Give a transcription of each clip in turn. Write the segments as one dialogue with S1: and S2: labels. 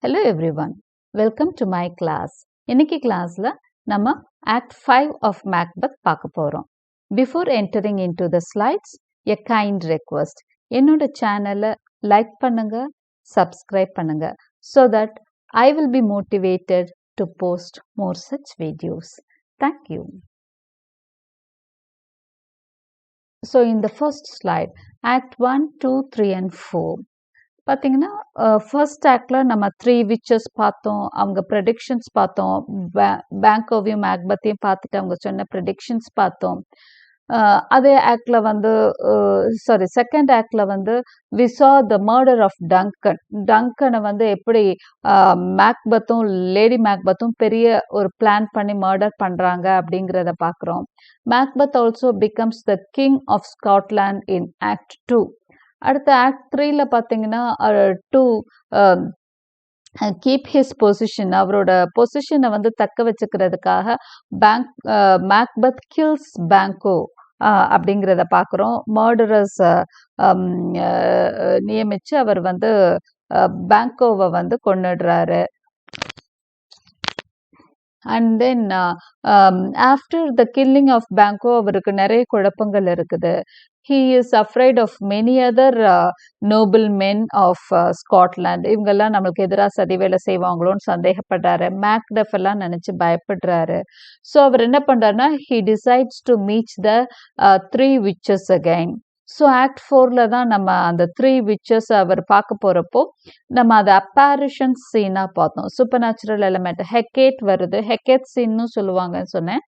S1: Hello everyone, welcome to my class. இன்னைக்கு கிளாஸ்ல நம்ம Act 5 of Macbeth பார்க்க போறோம். Before entering into the slides, a kind request. என்னோட சேனலை லைக் பண்ணுங்க, subscribe பண்ணுங்க so that I will be motivated to post more such videos. Thank you. So in the first slide, Act 1, 2, 3 and 4. பார்த்தீங்கன்னா first ஆக்டில் நம்ம 3 witches பார்த்தோம், அவங்க predictions பார்த்தோம், பேங்கோவையும் மேக்பத்தையும் பார்த்துட்டு அவங்க சொன்ன ப்ரெடிக்ஷன்ஸ் பார்த்தோம். அதே ஆக்டில் வந்து செகண்ட் ஆக்டில் வந்து we saw the murder of டங்கனை வந்து எப்படி மேக்பத்தும் லேடி மேக்பத்தும் பெரிய ஒரு பிளான் பண்ணி மர்டர் பண்ணுறாங்க அப்படிங்கிறத பார்க்குறோம். Macbeth also becomes the king of Scotland in act 2. அடுத்த ஆக்ட் 3ல பார்த்தீங்கன்னா டு கீப் ஹிஸ் பொசிஷன், அவரோட பொசிஷனை வந்து தக்க வச்சுக்கிறதுக்காக மேக்பத் கில்ஸ் பேங்கோ அப்படிங்கிறத பார்க்குறோம். மர்டரர்ஸ் நியமித்து அவர் வந்து பேங்கோவை வந்து கொன்னுடுறாரு. And then after the killing of Banquo அவருக்கு நிறைய குழப்பங்கள் இருக்குது. He is afraid of many other noble men of Scotland. இவங்கெல்லாம் நம்மளுக்கு எதிராக சதி வேலை செய்வாங்களோன்னு சந்தேகப்படுறாரு. மேக்டஃப் எல்லாம் நினைச்சு பயப்படுறாரு. ஸோ அவர் என்ன பண்றாருன்னா he decides to meet the 3 witches again. So act 4ல தான் நம்ம அந்த 3 விச்சஸ் அவர் பார்க்க போகிறப்போ நம்ம அதை அப்பேரிஷன் சீனாக பார்த்தோம். சூப்பர் நேச்சுரல் எலிமெண்ட் ஹெக்கேட் வருது, ஹெக்கேட் சீன்னு சொல்லுவாங்கன்னு சொன்னேன்.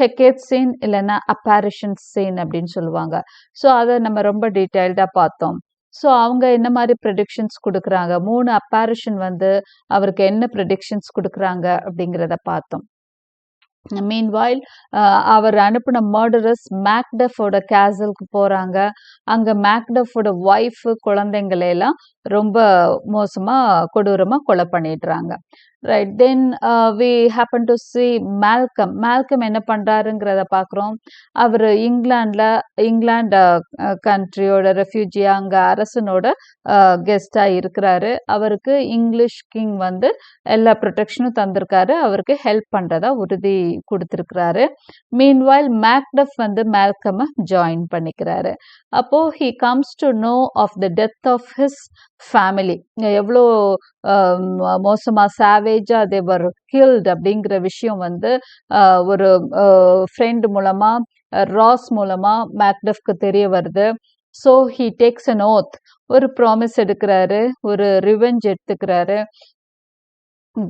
S1: ஹெக்கேட் சீன் இல்லைன்னா அப்பேரிஷன் சீன் அப்படின்னு சொல்லுவாங்க. ஸோ அதை நம்ம ரொம்ப டீட்டெயில்டாக பார்த்தோம். ஸோ அவங்க என்ன மாதிரி ப்ரெடிக்ஷன்ஸ் கொடுக்குறாங்க, 3 அப்பேரிஷன் வந்து அவருக்கு என்ன ப்ரெடிக்ஷன்ஸ் கொடுக்குறாங்க அப்படிங்கிறத பார்த்தோம். மீன்வாயில் அவர் அனுப்பின மர்டரர்ஸ் மேக்டஃபோட கேசலுக்கு போகிறாங்க. அங்கே மேக்டஃபோட ஒய்ஃபு குழந்தைங்களையெல்லாம் ரொம்ப மோசமாக கொடூரமாக கொலை பண்ணிடுறாங்க. Right, then we happen to see Malcolm என்ன பண்ணுறாருங்கிறத பார்க்குறோம். அவர் இங்கிலாந்து கண்ட்ரியோட ரெஃப்யூஜியா அங்கே அரசனோட கெஸ்டாக இருக்கிறாரு. அவருக்கு இங்கிலீஷ் கிங் வந்து எல்லா ப்ரொடெக்ஷனும் தந்திருக்காரு, அவருக்கு ஹெல்ப் பண்ணுறதா உறுதி கொடுத்துருக்கிறாரு. மீன்வாயில் மேக்டஃப் வந்து மேல்கமை ஜாயின் பண்ணிக்கிறாரு. அப்போது he comes to know of the death of his family, எவ்வளோ மோசமாக சாவேஜாக தேவர் கில்ட் அப்படிங்கிற விஷயம் வந்து ஒரு ஃப்ரெண்ட் மூலமாக ராஸ் மூலமாக மேக்டஃப்க்கு தெரிய வருது. So he takes an oath, ஒரு ப்ராமிஸ் எடுக்கிறாரு, ஒரு ரிவெஞ்ச் எடுத்துக்கிறாரு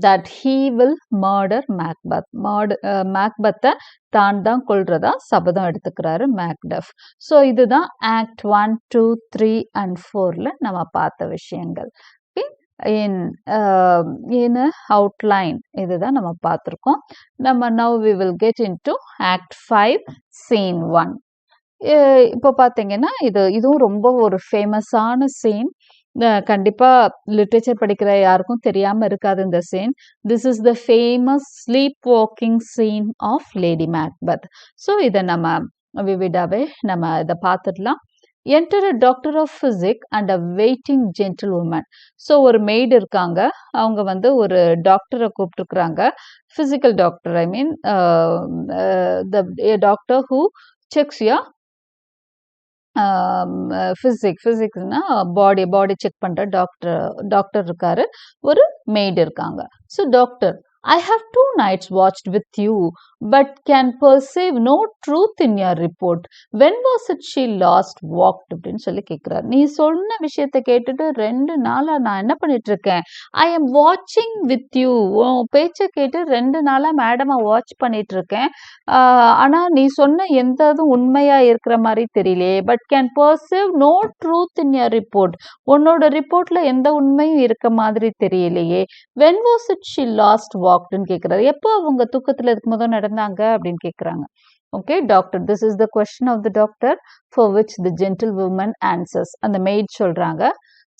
S1: that he will murder Macbeth. மேக்பத்தை தான் கொல்றதா சபதம் எடுத்துக்கிறாரு மேக்டஃப். ஸோ இதுதான் ஆக்ட் 1, 2, 3 and 4ல நம்ம பார்த்த விஷயங்கள். in outline இதுதான் நம்ம பார்த்துருக்கோம். நம்ம now we will get into act 5 scene 1. இப்போ பார்த்தீங்கன்னா இதுவும் ரொம்ப ஒரு ஃபேமஸான சீன். கண்டிப்பாக லிட்ரேச்சர் படிக்கிற யாருக்கும் தெரியாமல் இருக்காது இந்த scene. This is the famous sleep walking scene of Lady Macbeth. So இதை நம்ம விவிடாவே நம்ம இதை பார்த்துடலாம். Enter a doctor of physic and a waiting gentlewoman. So ஒரு மெய்டு இருக்காங்க, அவங்க வந்து ஒரு டாக்டரை கூப்பிட்டுருக்குறாங்க, physical doctor, I mean the doctor who checks யா ஃபிசிக்ஸ்னா பாடி செக் பண்ற டாக்டர் இருக்காரு, ஒரு மெய்டு இருக்காங்க. So doctor, I have 2 nights watched with you, but can perceive no truth in your report. When was it she last walked? அப்படின்னு சொல்லி கேட்குறாரு. நீ சொன்ன விஷயத்தை கேட்டுட்டு 2 நாளா நான் என்ன பண்ணிட்டு இருக்கேன், ஐ எம் வாட்சிங் வித் யூ, உன் பேச்சை கேட்டு 2 நாளா மேடமை வாட்ச் பண்ணிட்டு இருக்கேன். ஆனால் நீ சொன்ன எந்த இதுவும் உண்மையா இருக்கிற மாதிரி தெரியலையே. But can perceive no truth in your report, உன்னோட ரிப்போர்ட்ல எந்த உண்மையும் இருக்க மாதிரி தெரியலையே. When was it she last வாக்டுன்னு கேட்குறாரு. எப்போ அவங்க தூக்கத்தில் இதுக்கு முதல் நடந்தாங்க அப்படின்னு கேட்குறாங்க. Okay doctor, this is the question of the doctor for which the gentlewoman answers. அந்த மெய்ட் சொல்றாங்க,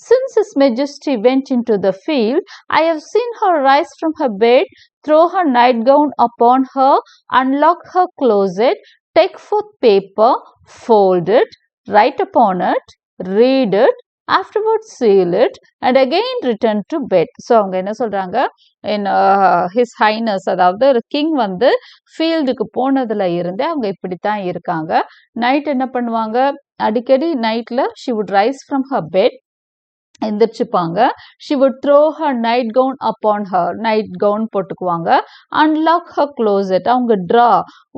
S1: since His Majesty went into the field, I have seen her rise from her bed, throw her nightgown upon her, unlock her closet, take forth paper, fold it, write upon it, read it, afterwards seal it and again return to bed. So அவங்க என்ன சொல்றாங்க, in his highness, அதாவது king வந்து ஃபீல்டுக்கு போனதுல இருந்தே அவங்க இப்படித்தான் இருக்காங்க. நைட் என்ன பண்ணுவாங்க, அடிக்கடி நைட்ல she would rise from her bed, எந்திரிச்சுப்பாங்க. she would throw her night gown upon her, nightgown போட்டுக்குவாங்க. unlock her closet, அவங்க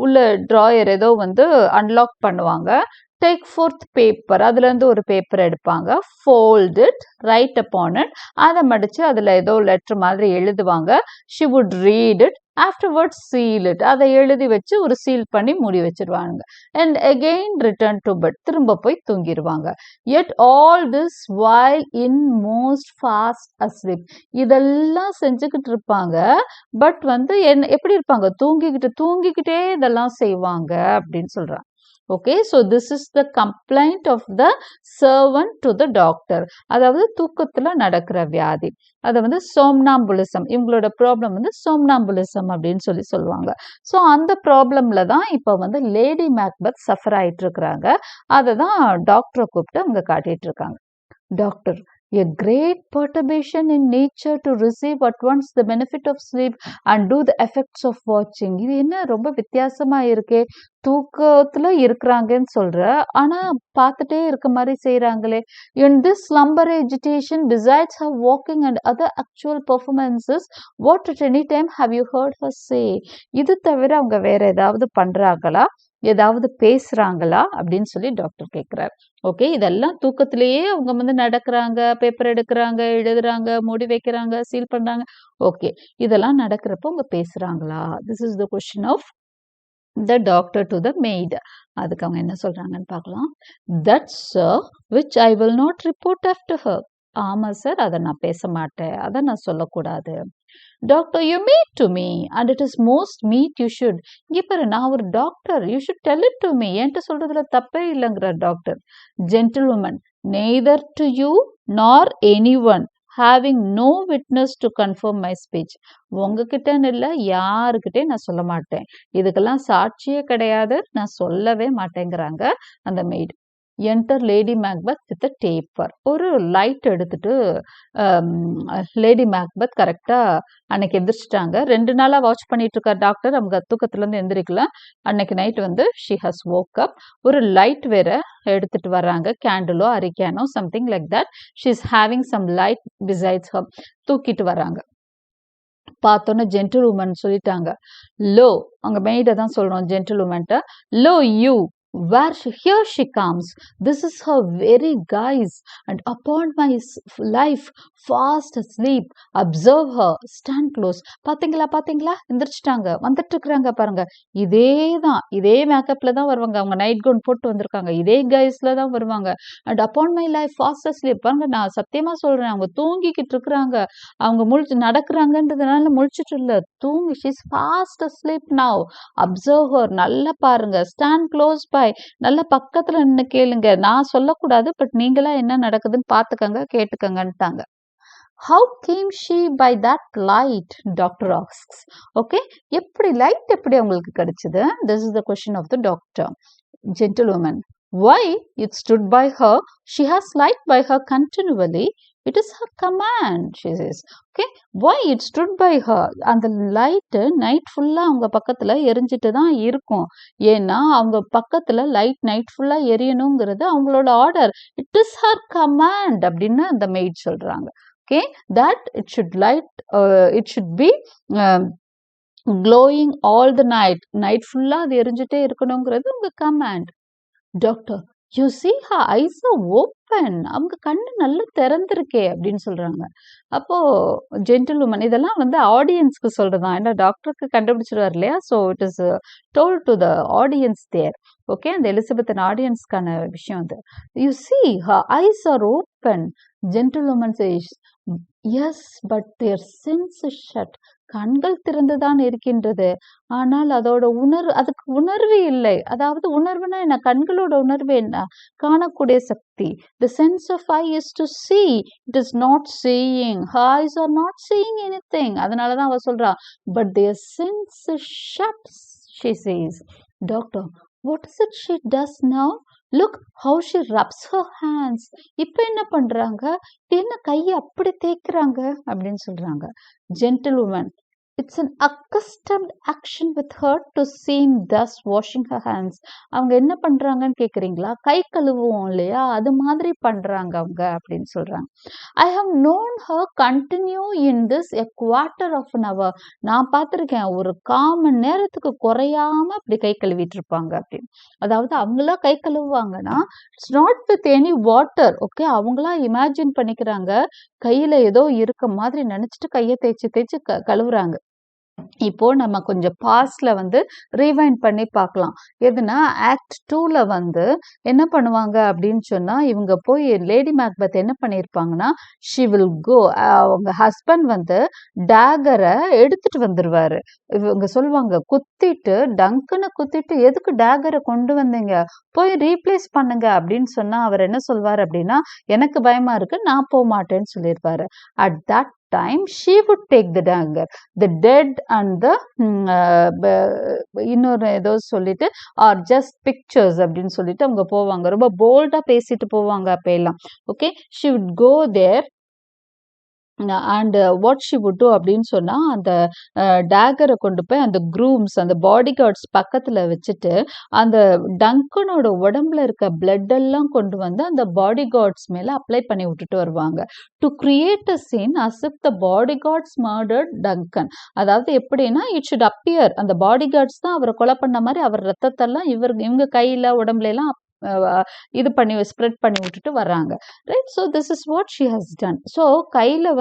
S1: உள்ள ட்ராயர் ஏதோ வந்து அன்லாக் பண்ணுவாங்க. take forth paper, அதுல இருந்து ஒரு பேப்பர் எடுப்பாங்க. fold it, write upon it, அதை மடிச்சு அதுல ஏதோ லெட்டர் மாதிரி எழுதுவாங்க. she would read it, afterwards seal it, அதை எழுதி வச்சு ஒரு சீல் பண்ணி மூடி வச்சிருவாங்க. and again return to bed, திரும்ப போய் தூங்கிடுவாங்க. yet all this while in most fast asleep, இதெல்லாம் செஞ்சுக்கிட்டு இருப்பாங்க. பட் வந்து எப்படி இருப்பாங்க, தூங்கிக்கிட்டே இதெல்லாம் செய்வாங்க அப்படின்னு சொல்றாங்க. Okay, so this is the complaint of the servant to the doctor. அதாவது தூக்கத்துல நடக்கிற வியாதி, அதை வந்து சோம்னாம்புலிசம், இவங்களோட ப்ராப்ளம் வந்து சோம்னாம்புலிசம் அப்படின்னு சொல்லுவாங்க. ஸோ அந்த ப்ராப்ளம்ல தான் இப்போ வந்து லேடி மேக்பெத் சஃபர் ஆயிட்டு இருக்கிறாங்க. அதை தான் டாக்டரை கூப்பிட்டு அவங்க காட்டிட்டு இருக்காங்க. Doctor, a great perturbation in nature to receive at once the benefit of sleep and do the effects of watching. இது என்ன ரொம்ப வித்தியாசமா இருக்கே, தூக்கத்துல இருக்கிறாங்கன்னு சொல்ற, ஆனா பார்த்துட்டே இருக்க மாதிரி செய்யறாங்களே. in this slumber agitation, besides her walking and other actual performances, what at any time have you heard her say? இது தவிர அவங்க வேற ஏதாவது பண்றாங்களா, ஏதாவது பேசுறாங்களா அப்படின்னு சொல்லி டாக்டர் கேட்கிறார். ஓகே, இதெல்லாம் தூக்கத்திலேயே அவங்க வந்து நடக்கிறாங்க, பேப்பர் எடுக்கிறாங்க, எழுதுறாங்க, மூடி வைக்கிறாங்க, சீல் பண்றாங்க. ஓகே, இதெல்லாம் நடக்கிறப்போ அவங்க பேசுறாங்களா? This is the question of the doctor to the maid. அதுக்கு அவங்க என்ன சொல்றாங்கன்னு பார்க்கலாம். That's which I will not report after her. ஆமா சார், அதை நான் பேச மாட்டேன், அதை நான் சொல்லக்கூடாது. Doctor, you meet to me and it is most meet you should. இங்கே பாரு, நான் ஒரு doctor, you should tell it to me. என்கிட்ட சொல்றதுல தப்பே இல்லைங்கிற doctor. Gentlewoman, neither to you nor anyone, having no witness to confirm my speech. உங்ககிட்டன்னு இல்லை, யாருக்கிட்டே நான் சொல்ல மாட்டேன், இதுக்கெல்லாம் சாட்சியே கிடையாது, நான் சொல்லவே மாட்டேங்கிறாங்க அந்த maid. Enter lady Macbeth with a taper. ஒரு லைட் எடுத்துட்டு லேடி மேக்பெத் கரெக்டா அன்னைக்கு எந்திரிச்சிட்டாங்க. 2 நாளா வாட்ச் பண்ணிட்டு இருக்க டாக்டர் அவங்க தூக்கத்துல இருந்து எந்திரிக்கல. அன்னைக்கு நைட் வந்து ஷி ஹஸ் woke up. ஒரு லைட் வேற எடுத்துட்டு வர்றாங்க, கேண்டிலோ அரிக்கானோ something like that. She is having some light besides her. தூக்கிட்டு வராங்க. பார்த்தோன்னே ஜென்டில் உமன் சொல்லிட்டாங்க, லோ, அங்க மெய்ட தான் சொல்றோம் ஜென்டில் உமன்ட்ட, lo you, here she comes, this is her very guise, and upon my life fast asleep, observe her, stand close. பாத்தீங்களா எந்திரிச்சிட்டாங்க, வந்துட்டு இருக்கிறாங்க பாருங்க. இதே மேக்கப்ல தான் வருவாங்க, அவங்க நைட் கவுன் போட்டு வந்திருக்காங்க, இதே கைஸ்ல தான் வருவாங்க. And upon my life fast asleep, பாருங்க, நான் சத்தியமா சொல்றேன், அவங்க தூங்கிக்கிட்டு இருக்கிறாங்க, அவங்க நடக்கிறாங்கன்றதுனால முழிச்சிட்டு இல்ல, she's fast asleep now, observe her, நல்லா பாருங்க, stand close by, நல்ல பக்கத்துல நின்னு கேளுங்க, நான் சொல்லக்கூடாது, பட் நீங்களா என்ன நடக்குதுன்னு பாத்துக்கங்க, கேட்டுக்கங்கன்ட்டாங்க. How came she by that light? Doctor asks. Okay, light எப்படி உங்களுக்கு கிடைச்சது? This is the question of the doctor. Gentlewoman, why it stood by her, she has light by her continually, it is her command, she says. Okay, why it stood by her? அந்த light night ஃபுல்லா அவங்க பக்கத்துல எரிஞ்சிட்டு தான் இருக்கும். ஏன்னா அவங்க பக்கத்துல லைட் நைட் ஃபுல்லா எரியணுங்கிறது அவங்களோட order. It is her command அப்படின்னு அந்த மெய்ட் சொல்றாங்க. Okay, that it should be glowing all the night. Night ஃபுல்லா அது எரிஞ்சிட்டே இருக்கணுங்கிறது உங்க command. Doctor, you see her eyes are open, அவங்க கண்ணு நல்லா திறந்திருக்கே அப்படின்னு சொல்றாங்க. அப்போ ஜென்டில் உமன், இதெல்லாம் வந்து ஆடியன்ஸ்க்கு சொல்றதான், ஏன்னா டாக்டருக்கு கண்டுபிடிச்சிருவார் இல்லையா. So it is told to the audience there. Okay, அந்த எலிசபெத்தின் ஆடியன்ஸ்க்கான விஷயம் அது. You see her eyes are open. Gentle woman says, yes, but their sense is shut. கண்கள் திறந்துதான் இருக்கின்றது, ஆனால் அதோட அதுக்கு உணர்வு இல்லை. அதாவது உணர்வுனா என்ன, கண்களோட உணர்வு என்ன, காணக்கூடிய சக்தி. The sense of eye is to see, it is not seeing. Her eyes are not seeing anything. அதனாலதான் அவ சொல்றா, but their sense is shut, she says. Doctor, what is it she does now? Look how she rubs her hands. இப்போ என்ன பண்றாங்க, இது என்ன கையை அப்படி தேய்க்கிறாங்க அப்படின்னு சொல்றாங்க. ஜென்டில்வுமன், it's an accustomed action with her to seem thus washing her hands. அவங்க என்ன பண்றாங்கன்னு கேக்குறீங்களா, கை கழுவுவோம் இல்லையா, அது மாதிரி பண்றாங்க அவங்க அப்படின்னு சொல்றாங்க. I have known her continue in this a quarter of an hour. நான் பார்த்திருக்கேன், ஒரு 1/4 மணி நேரத்துக்கு குறையாம அப்படி கை கழுவிட்டு இருப்பாங்க அப்படின்னு. அதாவது அவங்களா கை கழுவுவாங்கன்னா it's not with any water. Okay, அவங்களா இமேஜின் பண்ணிக்கிறாங்க, கையில ஏதோ இருக்க மாதிரி நினைச்சிட்டு கையை தேய்ச்சி தேய்ச்சி கழுவுறாங்க. இப்போ நம்ம கொஞ்சம் பாஸ்ட்ல ரீவைண்ட் பண்ணி பார்க்கலாம். எதுனா ஆக்ட் 2ல என்ன பண்ணுவாங்க அப்படின்னு சொன்னா, இவங்க போய் லேடி மேக்பெத் என்ன பண்ணியிருப்பாங்கன்னா, ஷி வில் கோ, அவங்க ஹஸ்பண்ட் டேகரை எடுத்துட்டு வந்துருவாரு. இவங்க சொல்லுவாங்க, குத்திட்டு டங்குன்னு குத்திட்டு எதுக்கு டேகரை கொண்டு வந்தீங்க, போய் ரீப்ளேஸ் பண்ணுங்க அப்படின்னு சொன்னா அவர் என்ன சொல்வார் அப்படின்னா, எனக்கு பயமா இருக்கு, நான் போக மாட்டேன்னு சொல்லியிருப்பாரு. At that time she would take the dagger, the dead and the இன்னொரு ஏதோ சொல்லிட்டு or just pictures அப்படின்னு சொல்லிட்டு அவங்க போவாங்க. ரொம்ப போல்டா பேசிட்டு போவாங்க அப்ப எல்லாம். Okay, she would go there and what she would do அப்படின்னு சொன்னா, அந்த டேகரை கொண்டு போய் அந்த க்ரூம்ஸ், அந்த பாடி கார்ட்ஸ் பக்கத்துல வச்சுட்டு அந்த டங்கனோட உடம்புல இருக்க பிளட் எல்லாம் கொண்டு அந்த பாடி கார்ட்ஸ் மேல அப்ளை பண்ணி விட்டுட்டு வருவாங்க. To create a scene as if the body guards murdered Duncan. அதாவது எப்படின்னா, இட் ஷுட் அப்பியர், அந்த பாடி கார்ட்ஸ் தான் அவரை கொலை பண்ண மாதிரி அவர் ரத்தத்தெல்லாம் இவங்க கையில உடம்புல எல்லாம் இது பண்ணி ஸ்ப்ரெட் பண்ணி விட்டுட்டு வர்றாங்க. Right, so this is what she has done. So கையில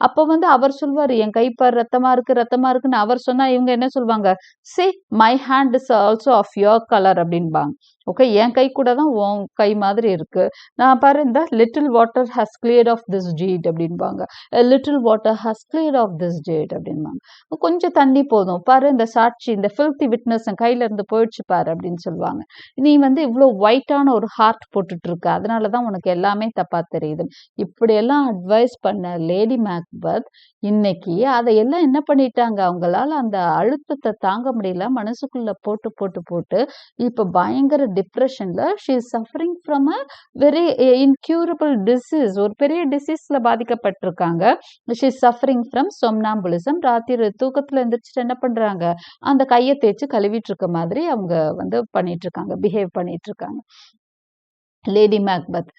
S1: அப்போ அவர் சொல்வாரு, என் கை பார் ரத்தமா இருக்குன்னு அவர் சொன்னா இவங்க என்ன சொல்வாங்க, say my hand is also of your colour அப்படின்பாங்க. ஓகே, என் கை கூட தான் உன் கை மாதிரி இருக்கு, நான் பாரு இந்த little water has cleared of this deed அப்படின்பாங்க. Little water has cleared of this deed அப்படின்பாங்க. கொஞ்சம் தண்ணி போதும் பாரு, இந்த சாட்சி, இந்த ஃபில்தி விட்னஸ் கையில இருந்து போயிடுச்சு பாரு அப்படின்னு சொல்லுவாங்க. நீ இவ்வளோ ஒயிட்டான ஒரு ஹார்ட் போட்டுட்டு இருக்க, அதனாலதான் உனக்கு எல்லாமே தப்பா தெரியுது. இப்படியெல்லாம் அட்வைஸ் பண்ண லேடி மேக்பெத் இன்னைக்கு அதையெல்லாம் என்ன பண்ணிட்டாங்க, அவங்களால அந்த அழுத்தத்தை தாங்க முடியல, மனசுக்குள்ள போட்டு போட்டு போட்டு இப்ப பயங்கர டிப்ரெஷன்ல she is suffering from a very incurable disease, ஒரு பெரிய டிசீஸ்ல பாதிக்கப்பட்டிருக்காங்க. She is suffering from somnambulism. ராத்திரி தூக்கத்துல எந்திரிச்சிட்டு என்ன பண்றாங்க, அந்த கையை தேய்ச்சி கழுவிட்டு இருக்க மாதிரி அவங்க பண்ணிட்டு இருக்காங்க, பிஹேவ் பண்ணிட்டு இருக்காங்க. லேடி மேக்பெத்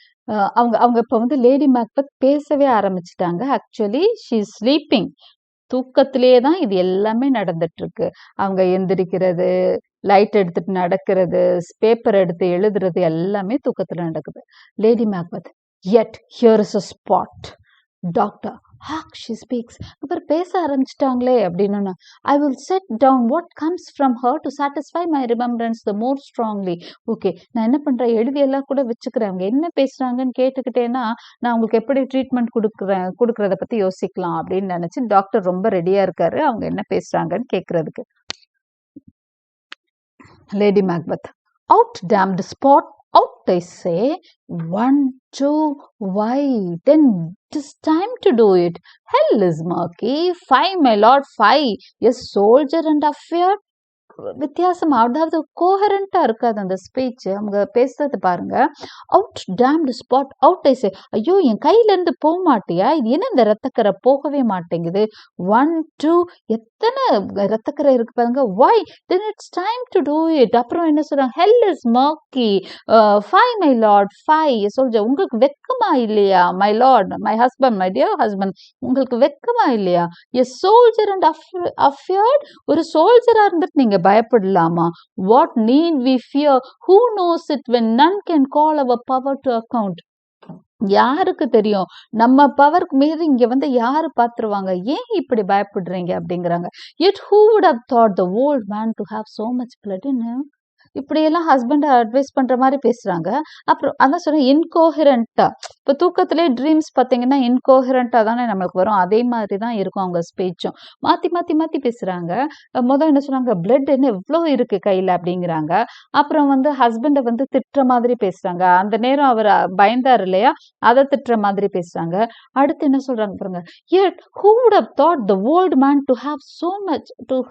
S1: அவங்க இப்ப லேடி மேக்பெத் பேசவே ஆரம்பிச்சிட்டாங்க. ஆக்சுவலி ஷி இஸ் ஸ்லீப்பிங், தூக்கத்திலேயே தான் இது எல்லாமே நடந்துட்டு இருக்கு. அவங்க எந்திரிக்கிறது, லைட் எடுத்துட்டு நடக்கிறது, பேப்பர் எடுத்து எழுதுறது எல்லாமே தூக்கத்துல நடக்குது. Lady Macbeth, yet here is a spot. Doctor, she speaks. அப்புறம் பேச ஆரம்பிச்சிட்டாங்களே அப்படின்னு, I will set down what comes from her to satisfy my remembrance the more strongly. Okay, நான் என்ன பண்றேன், எழுதி எல்லாம் கூட வச்சுக்கிறேன், அவங்க என்ன பேசுறாங்கன்னு கேட்டுக்கிட்டேன்னா நான் உங்களுக்கு எப்படி ட்ரீட்மெண்ட் கொடுக்கறத பத்தி யோசிக்கலாம் அப்படின்னு நினைச்சு டாக்டர் ரொம்ப ரெடியா இருக்காரு அவங்க என்ன பேசுறாங்கன்னு கேட்கறதுக்கு. Lady Macbeth, out damned spot, out I say, 1, 2, why then 'tis time to do it. Hell is murky, 5 my lord, 5, a soldier and affair. வித்தியாசமா, அதாவது கோஹரண்டா இருக்காது அந்த ஸ்பீச். அவங்க பேசுறது பாருங்க, அவுட் டேம்டு ஸ்பாட், அவுட் ஐ சே, ஐயோ என் கையில இருந்து போக மாட்டியா, இது என்ன இந்த ரத்தக்கரை போகவே மாட்டேங்குது, 1, 2, எத்தனை ரத்தக்கரை இருக்கு பாருங்க, why then it's time to do it. அப்புறம் என்ன சொல்றாங்க, hell is murky, 5 my lord, 5 soldier. உங்களுக்கு வெக்கமா இல்லையா, my lord, my husband, my dear husband, உங்களுக்கு வெக்கமா இல்லையா, a soldier and affair, ஒரு சோல்ஜரா இருந்துட்டு நீங்க பயப்படலாமா, what need we fear, who knows it when none can call our power to account. யாருக்கு தெரியும், நம்ம பவருக்கு மீறி இங்க யாரு பாத்துருவாங்க, ஏன் இப்படி பயப்படுறீங்க அப்படிங்கிறாங்க. yet who would have thought the old man to have so much blood in him. இப்படியெல்லாம் ஹஸ்பண்ட் அட்வைஸ் பண்ற மாதிரி பேசுறாங்க. அப்புறம் அதான் சொல்றேன், இன்கோஹரண்டா, இப்போ தூக்கத்திலே ட்ரீம்ஸ் பார்த்தீங்கன்னா இன்கோஹரண்டா தானே நம்மளுக்கு வரும், அதே மாதிரி தான் இருக்கும் அவங்க ஸ்பீச்சும். மாத்தி மாத்தி மாத்தி பேசுறாங்க. முதல் என்ன சொன்னாங்க, பிளட் என்ன எவ்வளோ இருக்கு கையில அப்படிங்கிறாங்க. அப்புறம் ஹஸ்பண்டை திட்டுற மாதிரி பேசுறாங்க, அந்த நேரம் அவர் பயந்தார் இல்லையா, அதை திட்டுற மாதிரி பேசுறாங்க. அடுத்து என்ன சொல்றாங்க பாருங்க, yet who would have thought the old man to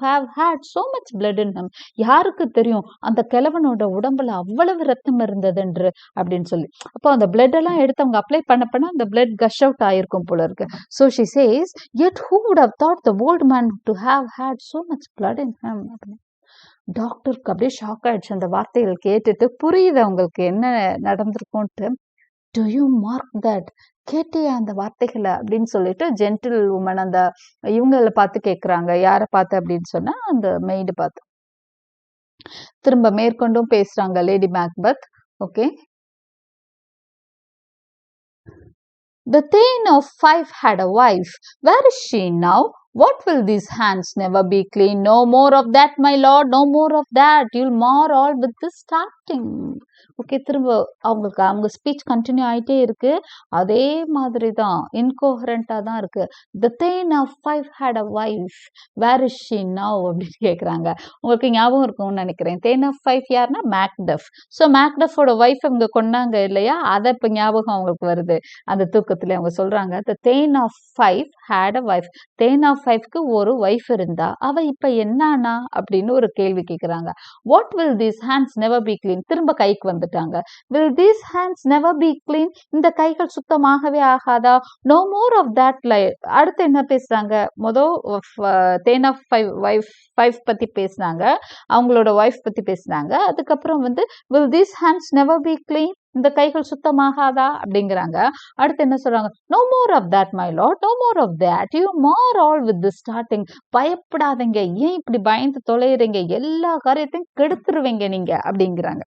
S1: have had so much blood in him. யாருக்கு தெரியும் அந்த கிழவனோட உடம்புல அவ்வளவு ரத்தம் இருந்ததுன்று அப்படின்னு சொல்லி. அப்போ அந்த பிளட் எல்லாம் எடுத்து அவங்க அப்ளை பண்ண அந்த பிளட் கஷ் அவுட் ஆயிருக்கும் போல இருக்கு. So she says, yet who would have thought the old man to have had so much blood in him? டாக்டருக்கு அப்படியே ஷாக் ஆயிடுச்சு அந்த வார்த்தைகள் கேட்டுட்டு. புரியுது அவங்களுக்கு என்ன நடந்திருக்கும்ட்டு. டு யூ மார்க் தட், கேட்டியா அந்த வார்த்தைகளை அப்படின்னு சொல்லிட்டு ஜென்டில் உமன் அந்த இவங்களை பார்த்து கேட்குறாங்க. யாரை பார்த்து அப்படின்னு சொன்னா அந்த மெய்டு பார்த்து. திரும்ப மேற்கொண்டும் பேசுறாங்க lady Macbeth. Okay. The Thane of Fife had a wife. Where is she now? What will these hands never be clean? No more of that, my lord. No more of that. You'll mar all with this starting. Okay. திரும்ப அவங்க speech continue ஆயிட்டே இருக்கு. அதே மாதிரி தான், இன்கோஹரண்டா தான் இருக்கு. The Thane of Fife had a wife. Where is she now? அப்படின்னு கேட்குறாங்க. உங்களுக்கு ஞாபகம் இருக்கும்னு நினைக்கிறேன். Thane of Fife யாருன்னா மேக்டஃப். ஸோ மேக்டஃபோட ஒய்ஃப் அவங்க கொண்டாங்க இல்லையா, அதை இப்போ ஞாபகம் அவங்களுக்கு வருது. அந்த தூக்கத்துல அவங்க சொல்றாங்க, The Thane of Fife had a wife. Thane of Fifeக்கு ஒரு ஒய்ஃப் இருந்தா, அவ இப்ப என்னானா அப்படின்னு ஒரு கேள்வி கேட்குறாங்க. What will these hands never be clean? திரும்ப கைக்கு வந்துட்டாங்க. Will these hands never be clean? இந்த கைகள் சுத்தமாகவே ஆகாதா? No more of that. அடுத்து என்ன பேசுறாங்க? Thane of Fife பத்தி பேசினாங்க, அவங்களோட ஒய்ஃப் பத்தி பேசினாங்க. அதுக்கப்புறம் will these hands never be clean? இந்த கைகள் சுத்தமாகாதா அப்படிங்கிறாங்க. அடுத்து என்ன சொல்றாங்க? No more of that, my lord. No more of that. You mar all with the starting. பயப்படாதீங்க, ஏன் இப்படி பயந்து தொலைறீங்க, எல்லா காரியத்தையும் கெடுத்துருவீங்க நீங்க அப்படிங்கிறாங்க.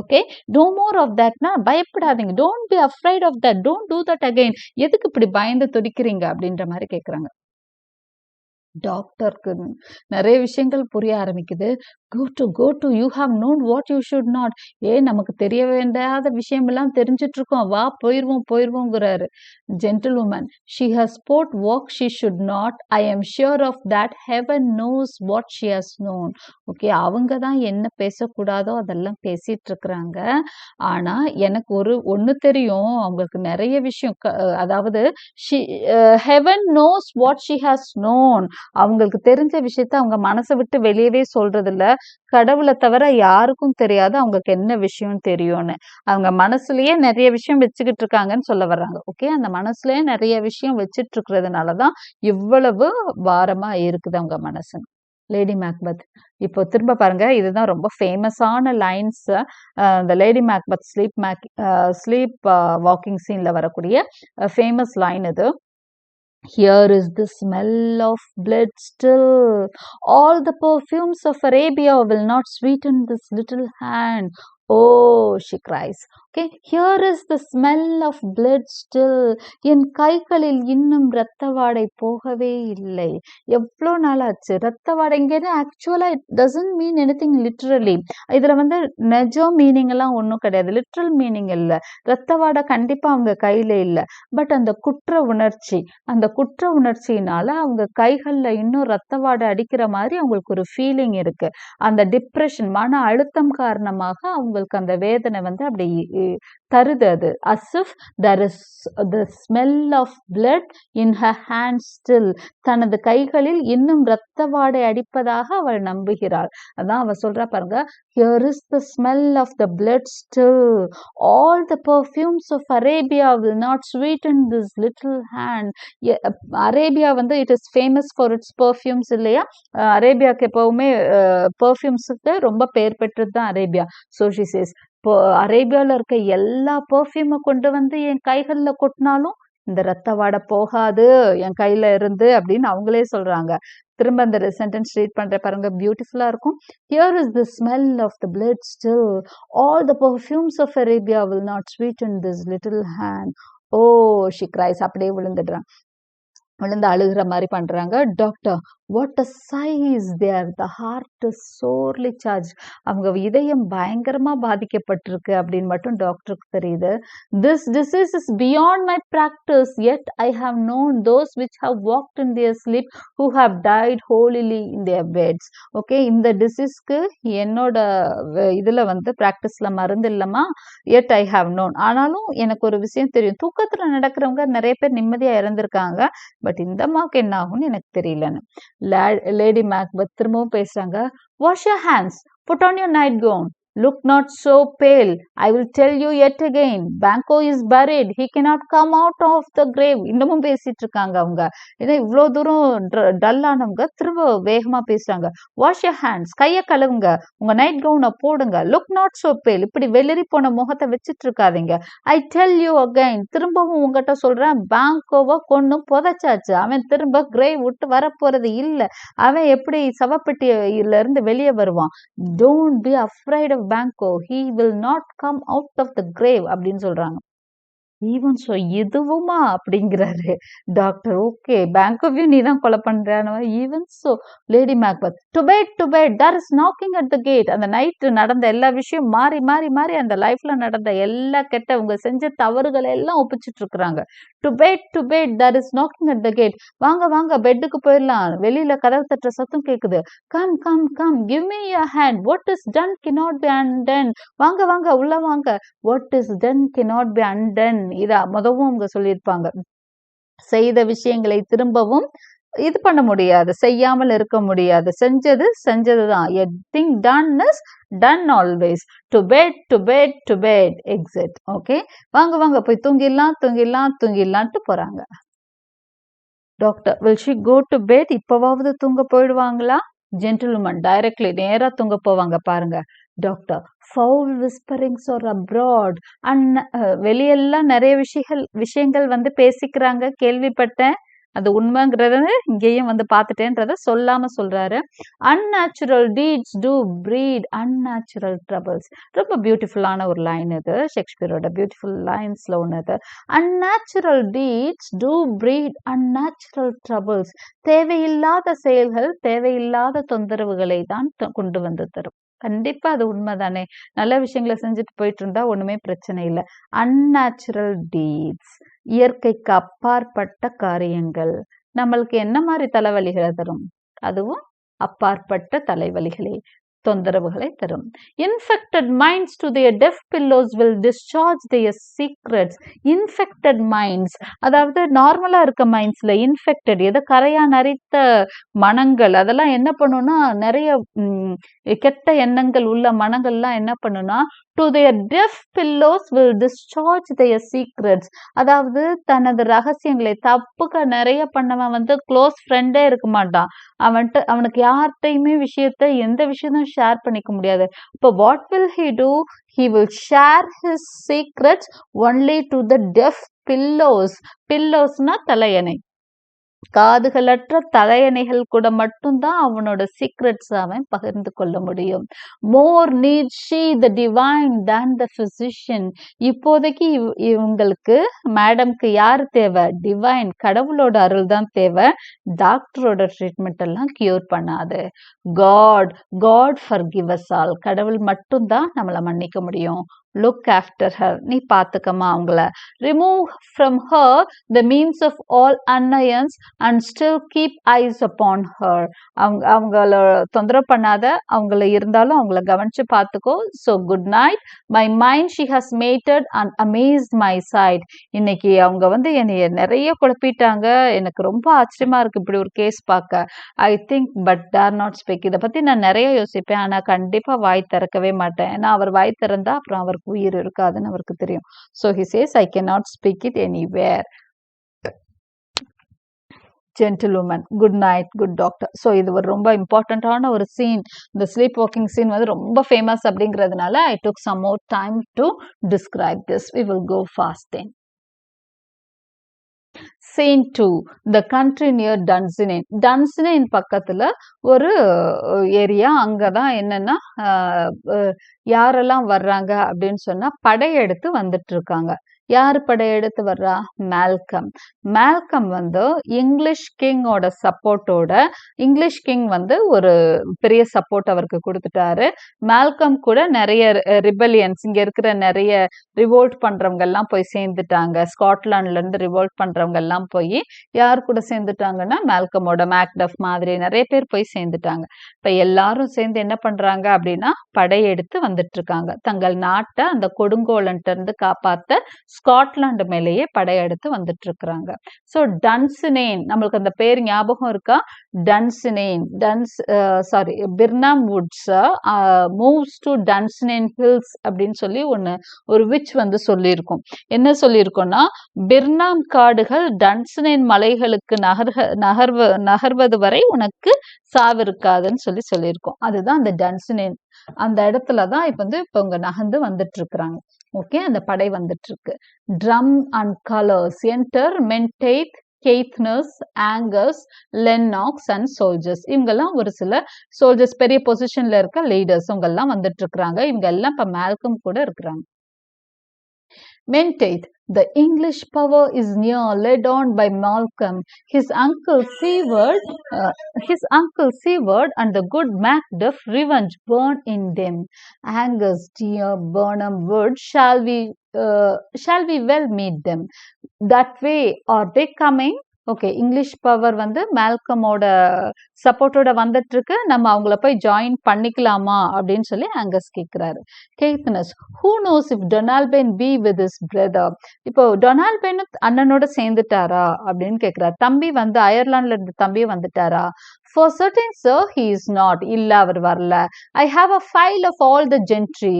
S1: ஓகே. No more of thatனா பயப்படாதீங்க. Don't be afraid of that. Don't do that again. எதுக்கு இப்படி பயந்து துடிக்கிறீங்க அப்படின்ற மாதிரி கேட்குறாங்க. டாக்டருக்கு நிறைய விஷயங்கள் புரிய ஆரம்பிக்குது. go to you have known what you should not. நமக்கு தெரிய வேண்டாத விஷயம் எல்லாம் தெரிஞ்சிட்டு இருக்கோம், வா போயிருவோங்கிறாரு. Gentlewoman, she has spoke what she should not. I am sure of that. Heaven knows what she has known. Okay. அவங்க தான் என்ன பேசக்கூடாதோ அதெல்லாம் பேசிட்டு இருக்கிறாங்க. ஆனா எனக்கு ஒண்ணு தெரியும், அவங்களுக்கு நிறைய விஷயம், அதாவது heaven knows what she has known. அவங்களுக்கு தெரிஞ்ச விஷயத்த அவங்க மனசை விட்டு வெளியவே சொல்றது இல்ல. கடவுளை தவிர யாருக்கும் தெரியாது அவங்களுக்கு என்ன விஷயம் தெரியும்னு. அவங்க மனசுலயே நிறைய விஷயம் வச்சுக்கிட்டு இருக்காங்கன்னு சொல்ல வர்றாங்க. ஓகே. அந்த மனசுலயே நிறைய விஷயம் வச்சிட்டு இருக்கிறதுனாலதான் இவ்வளவு பாரமா இருக்குது அவங்க மனசு. Lady Macbeth. இப்போ திரும்ப பாருங்க, இதுதான் ரொம்ப ஃபேமஸான லைன்ஸ். இந்த லேடி மேக்பெத் ஸ்லீப் வாக்கிங் சீன்ல வரக்கூடிய ஃபேமஸ் லைன் இது. Here is the smell of blood still. All the perfumes of Arabia will not sweeten this little hand. Oh, she cries. Okay, here is the smell of blood still. என் கைகளில் இன்னும் இரத்த வாடை போகவே இல்லை. எவ்வளோ நாள் ஆச்சு இரத்த வாடை. இங்கே ஆக்சுவலா it doesn't mean anything literally. இதுல நெஜோ மீனிங் எல்லாம் ஒன்றும் கிடையாது, லிட்ரல் மீனிங் இல்லை. இரத்த வாடை கண்டிப்பா அவங்க கையில இல்லை. பட் அந்த குற்ற உணர்ச்சியினால அவங்க கைகள்ல இன்னும் இரத்த வாடை அடிக்கிற மாதிரி அவங்களுக்கு ஒரு ஃபீலிங் இருக்கு. அந்த டிப்ரெஷன், மன அழுத்தம் காரணமாக அவங்களுக்கு அந்த வேதனை அப்படி தருது. அது as if there is the smell of blood in her hands still. தனது கைகளில் இன்னும் இரத்த வாடை அடிப்பதாக அவள் நம்புகிறாள். அதான் அவ சொல்றா பாருங்க, here is the smell of the blood still. All the perfumes of Arabia will not sweeten this little hand. Arabia it is famous for its perfumes இல்லையா? அரேபியாக்கு எப்பவுமே பெர்ஃப்யூம்ஸுக்கு ரொம்ப பெயர் பெற்றது தான் அரேபியா. So she says, இப்போ அரேபியால இருக்க எல்லா பெர்ஃப்யூமை கொண்டு என் கைகள்ல கொட்டினாலும் இந்த ரத்த வாடை போகாது என் கையில இருந்து அப்படின்னு அவங்களே சொல்றாங்க. திரும்ப அந்த சென்டென்ஸ் ரீட் பண்ற பாருங்க, பியூட்டிஃபுல்லா இருக்கும். Here is the smell of the blood still. All the perfumes of Arabia will not sweeten this little hand. Oh, she cries. அப்படியே விழுந்து அழுகிற மாதிரி பண்றாங்க. Doctor, what a size there. The heart is sorely charged. அவங்க இதயம் பயங்கரமா பாதிக்கப்பட்டிருக்கு அப்படின்னு மட்டும் டாக்டருக்கு தெரியுது. This disease is beyond my practice, yet I have known those which have walked in their sleep who have died holily in their beds. Okay, இந்த டிசீஸ்க்கு என்னோட இதுல பிராக்டிஸ்ல மருந்து இல்லமா, yet I have known. ஆனாலும் எனக்கு ஒரு விஷயம் தெரியும், தூக்கத்துல நடக்கிறவங்க நிறைய பேர் நிம்மதியா இறந்திருக்காங்க, பட் இந்த அம்மாவுக்கு என்ன ஆகும்னு எனக்கு தெரியலன்னு. லேடி மேக்பெத் திரும்பவும் பேசுறாங்க. Wash your hands, put on your night gown. Look not so pale. I will tell you yet again. Banquo is buried. He cannot come out of the grave. இன்னமும் பேசிட்டு இருக்காங்க அவங்க. ஏன்னா இவ்வளோ தூரம் டல்லானவங்க திரும்ப வேகமா பேசுறாங்க. Wash your hands. கையை கழுவுங்க. உங்க நைட் கவுனை போடுங்க. லுக் நாட் சோ பேல். இப்படி வெளிரி போன முகத்தை வச்சுட்டு இருக்காதீங்க. I tell you again. திரும்பவும் உங்ககிட்ட சொல்றேன், பேங்கோவை கொன்னு புதைச்சாச்சு. அவன் திரும்ப கிரேவ் விட்டு வரப்போறது இல்லை. அவன் எப்படி சவப்பெட்டியில இருந்து வெளியே வருவான்? Don't be afraid of Banco. He will not come out of the grave அப்படின்னு சொல்றாங்க. ஈவன் ஸோ இதுவுமா அப்படிங்கிறாரு டாக்டர். ஓகே, பேங்கோவையும் நீ தான் கொலை பண்றானவ. Even so Lady Macbeth to bed there is knocking at the gate. அந்த நைட்டு நடந்த எல்லா விஷயம் மாறி மாறி மாறி அந்த லைஃப்ல நடந்த எல்லா கெட்ட அவங்க செஞ்ச தவறுகளை எல்லாம் ஒப்பிச்சுட்டு இருக்கிறாங்க. To bed there is knocking at the gate. வாங்க வாங்க பெட்டுக்கு போயிடலாம். வெளியில கதவு தட்டுற சத்தம் கேக்குது. Come come come give me your hand. What is done cannot be undone. வாங்க வாங்க உள்ள வாங்க. What is done cannot be undone. இதா முதவும் அவங்க சொல்லியிருப்பாங்க. செய்த விஷயங்களை திரும்பவும் இது பண்ண முடியாது, செய்யாமல் இருக்க முடியாது. செஞ்சது செஞ்சதுதான். a thing done is done always. to bed exit. Okay, வாங்க வாங்க போய் தூங்கிடலான்ட்டு போறாங்க. Doctor will she go to bed? இப்பவாவது தூங்க போயிடுவாங்களா? ஜென்டில்மேன் டைரக்ட்லி நேரா தூங்க போவாங்க பாருங்க. Doctor foul whisperings are abroad. வெளியெல்லாம் நிறைய விஷயங்கள் வந்து பேசிக்கிறாங்க, கேள்விப்பட்டேன். அது உண்மைங்கிறத இங்கேயும் வந்து பார்த்துட்டேன்றத சொல்லாம சொல்றாரு. unnatural deeds do breed unnatural troubles. ரொம்ப பியூட்டிஃபுல்லான ஒரு லைன் இது, ஷேக்ஸ்பியரோட பியூட்டிஃபுல் லைன்ஸ்ல ஒன்று. unnatural deeds do breed unnatural troubles. தேவையில்லாத செயல்கள் தேவையில்லாத தொந்தரவுகளை தான் கொண்டு வந்து தரும். கண்டிப்பா அது உண்மைதானே. நல்ல விஷயங்களை செஞ்சுட்டு போயிட்டு இருந்தா ஒண்ணுமே பிரச்சனை இல்லை. அன்நேச்சுரல் டீட்ஸ், இயற்கைக்கு அப்பாற்பட்ட காரியங்கள் நம்மளுக்கு என்ன மாதிரி தலைவலிகளை தரும்? அதுவும் அப்பாற்பட்ட தலைவலிகளை தொந்தரவுகளை தரும். Infected minds to their deaf pillows will discharge their secrets. Infected minds, அதாவது நார்மலா இருக்க மைண்ட்ஸ்ல இன்ஃபெக்டட், எதை கரையா நரித்த மனங்கள் அதெல்லாம் என்ன பண்ணும்னா, நிறைய கெட்ட எண்ணங்கள் உள்ள மனங்கள்லாம் என்ன பண்ணுனா, to their deaf pillows will discharge their secrets. அதாவது தனது ரகசியங்களை, தப்புக்க நிறைய பண்ணவன் வந்து க்ளோஸ் ஃப்ரெண்டே இருக்க மாட்டான். அவனுக்கு யார்கிட்டையுமே எந்த விஷயத்தையும் ஷேர் பண்ணிக்க முடியாது. இப்போ what will he do? He will share his secrets only to the deaf pillows. Pillowsனா தலையணை. காதுகளற்ற தலையணைகள் கூட மட்டும்தான் அவனோட சீக்ரெட்ஸ் அவன் பகிர்ந்து கொள்ள முடியும். More need she the divine than the physician. இப்போதைக்கு இவங்களுக்கு மேடம்க்கு யார் தேவை? டிவைன், கடவுளோட அருள் தான் தேவை. டாக்டரோட ட்ரீட்மெண்ட் எல்லாம் கியூர் பண்ணாது. God forgive us all. கடவுள் மட்டும்தான் நம்மளை மன்னிக்க முடியும். Look after her. நீ பார்த்துக்கமா அவங்கள. Remove from her the means of all annoyance and still keep eyes upon her. அவங்கள தொந்தரவு பண்ணாத, அவங்கள இருந்தாலும் அவங்கள கவனிச்சு பார்த்துக்கோ. So good night. My mind she has mated and amazed my sight. இன்னைக்கு அவங்க வந்து என்னைய நிறைய குழப்பிட்டாங்க. எனக்கு ரொம்ப ஆச்சரியமா இருக்கு இப்படி ஒரு கேஸ் பார்க்க. I think but dare not speak. இதை பத்தி நான் நிறைய யோசிப்பேன், ஆனா கண்டிப்பா வாய் திறக்கவே மாட்டேன். ஏன்னா அவர் வாய் திறந்தா அப்புறம் அவருக்கு உயிர் இருக்காதுன்னு அவருக்கு தெரியும். So he says, I cannot speak it anywhere. Gentlewoman, good night, good doctor. So இது ஒரு ரொம்ப இம்பார்ட்டன்டான ஒரு சீன். இந்த ஸ்லீப் வாக்கிங் சீன் வந்து ரொம்ப ஃபேமஸ் அப்படிங்கிறதுனால I took some more time to describe this. We will go fast then. Scene 2, the country near Dunsinane. Dunsinane பக்கத்துல ஒரு ஏரியா. அங்கதான் என்னன்னா யாரெல்லாம் வர்றாங்க அப்படின்னு சொன்னா படையெடுத்து வந்துட்டு இருக்காங்க. யாரு படையெடுத்து வர்றா? மேல்கம் வந்து இங்கிலீஷ் கிங்கோட சப்போர்ட்டோட, இங்கிலீஷ் கிங் வந்து ஒரு பெரிய சப்போர்ட் அவருக்கு கொடுத்துட்டாரு. மேல்கம் கூட நிறைய ரிபெலியன்ஸ், இங்க இருக்கிற நிறைய ரிவோல்ட் பண்றவங்க எல்லாம் போய் சேர்ந்துட்டாங்க. ஸ்காட்லாண்ட்ல இருந்து ரிவோல்ட் பண்றவங்க எல்லாம் போய் யார் கூட சேர்ந்துட்டாங்கன்னா மேல்கமோட, மேக்டஃப் மாதிரி நிறைய பேர் போய் சேர்ந்துட்டாங்க. இப்ப எல்லாரும் சேர்ந்து என்ன பண்றாங்க அப்படின்னா படையெடுத்து வந்துட்டு இருக்காங்க. தங்கள் நாட்டை அந்த கொடுங்கோலன்ட்டு இருந்து காப்பாத்த ஸ்காட்லாந்து மேலேயே படையெடுத்து வந்துட்டு இருக்கிறாங்க. ஸோ டன்சினேன், நம்மளுக்கு அந்த பேர் ஞாபகம் இருக்கா? டன்சினேன், பிர்னாம் வுட்ஸ் மூவ்ஸ் டு டன்சினேன் ஹில்ஸ் அப்படின்னு சொல்லி ஒரு விச் வந்து சொல்லியிருக்கோம். என்ன சொல்லியிருக்கோம்னா, பிர்னாம் காடுகள் டன்சினேன் மலைகளுக்கு நகர்வது வரை உனக்கு சாவிருக்காதுன்னு சொல்லியிருக்கோம். அதுதான் அந்த டன்சினேன். அந்த இடத்துலதான் இப்ப இங்க நகர்ந்து வந்துட்டு இருக்கிறாங்க. ஓகே, அந்த படை வந்துட்டு இருக்கு. Drum and colours enter Menteith, Caithness, Angus, Lennox and soldiers. இவங்கெல்லாம் ஒரு சில சோல்ஜர்ஸ், பெரிய பொசிஷன்ல இருக்க லீடர்ஸ் இவங்க எல்லாம் வந்துட்டு இருக்கிறாங்க. இவங்க எல்லாம் இப்ப மேல்கம் கூட இருக்கிறாங்க. Mentate, the English power is near, led on by Malcolm, his uncle Seward, and the good Macbeth, revenge burn in them. Angus, dear Burnham Wood, shall we well meet them? That way, are they coming? Okay, English power வந்து மேல்கமோட சப்போர்ட்டோட வந்துட்டு இருக்கு, நம்ம அவங்கள போய் join பண்ணிக்கலாமா அப்படின்னு சொல்லி ஆங்கஸ் கேட்கிறாரு. Caithness, who knows if Donalbain be with his brother. இப்போ டொனால்பேன் அண்ணனோட சேர்ந்துட்டாரா அப்படின்னு கேட்கிறாரு. தம்பி வந்து அயர்லாந்துல இருந்து தம்பி வந்துட்டாரா? For certain, sir, he is not. இல்ல, அவர் வரல. I have a file of all the gentry.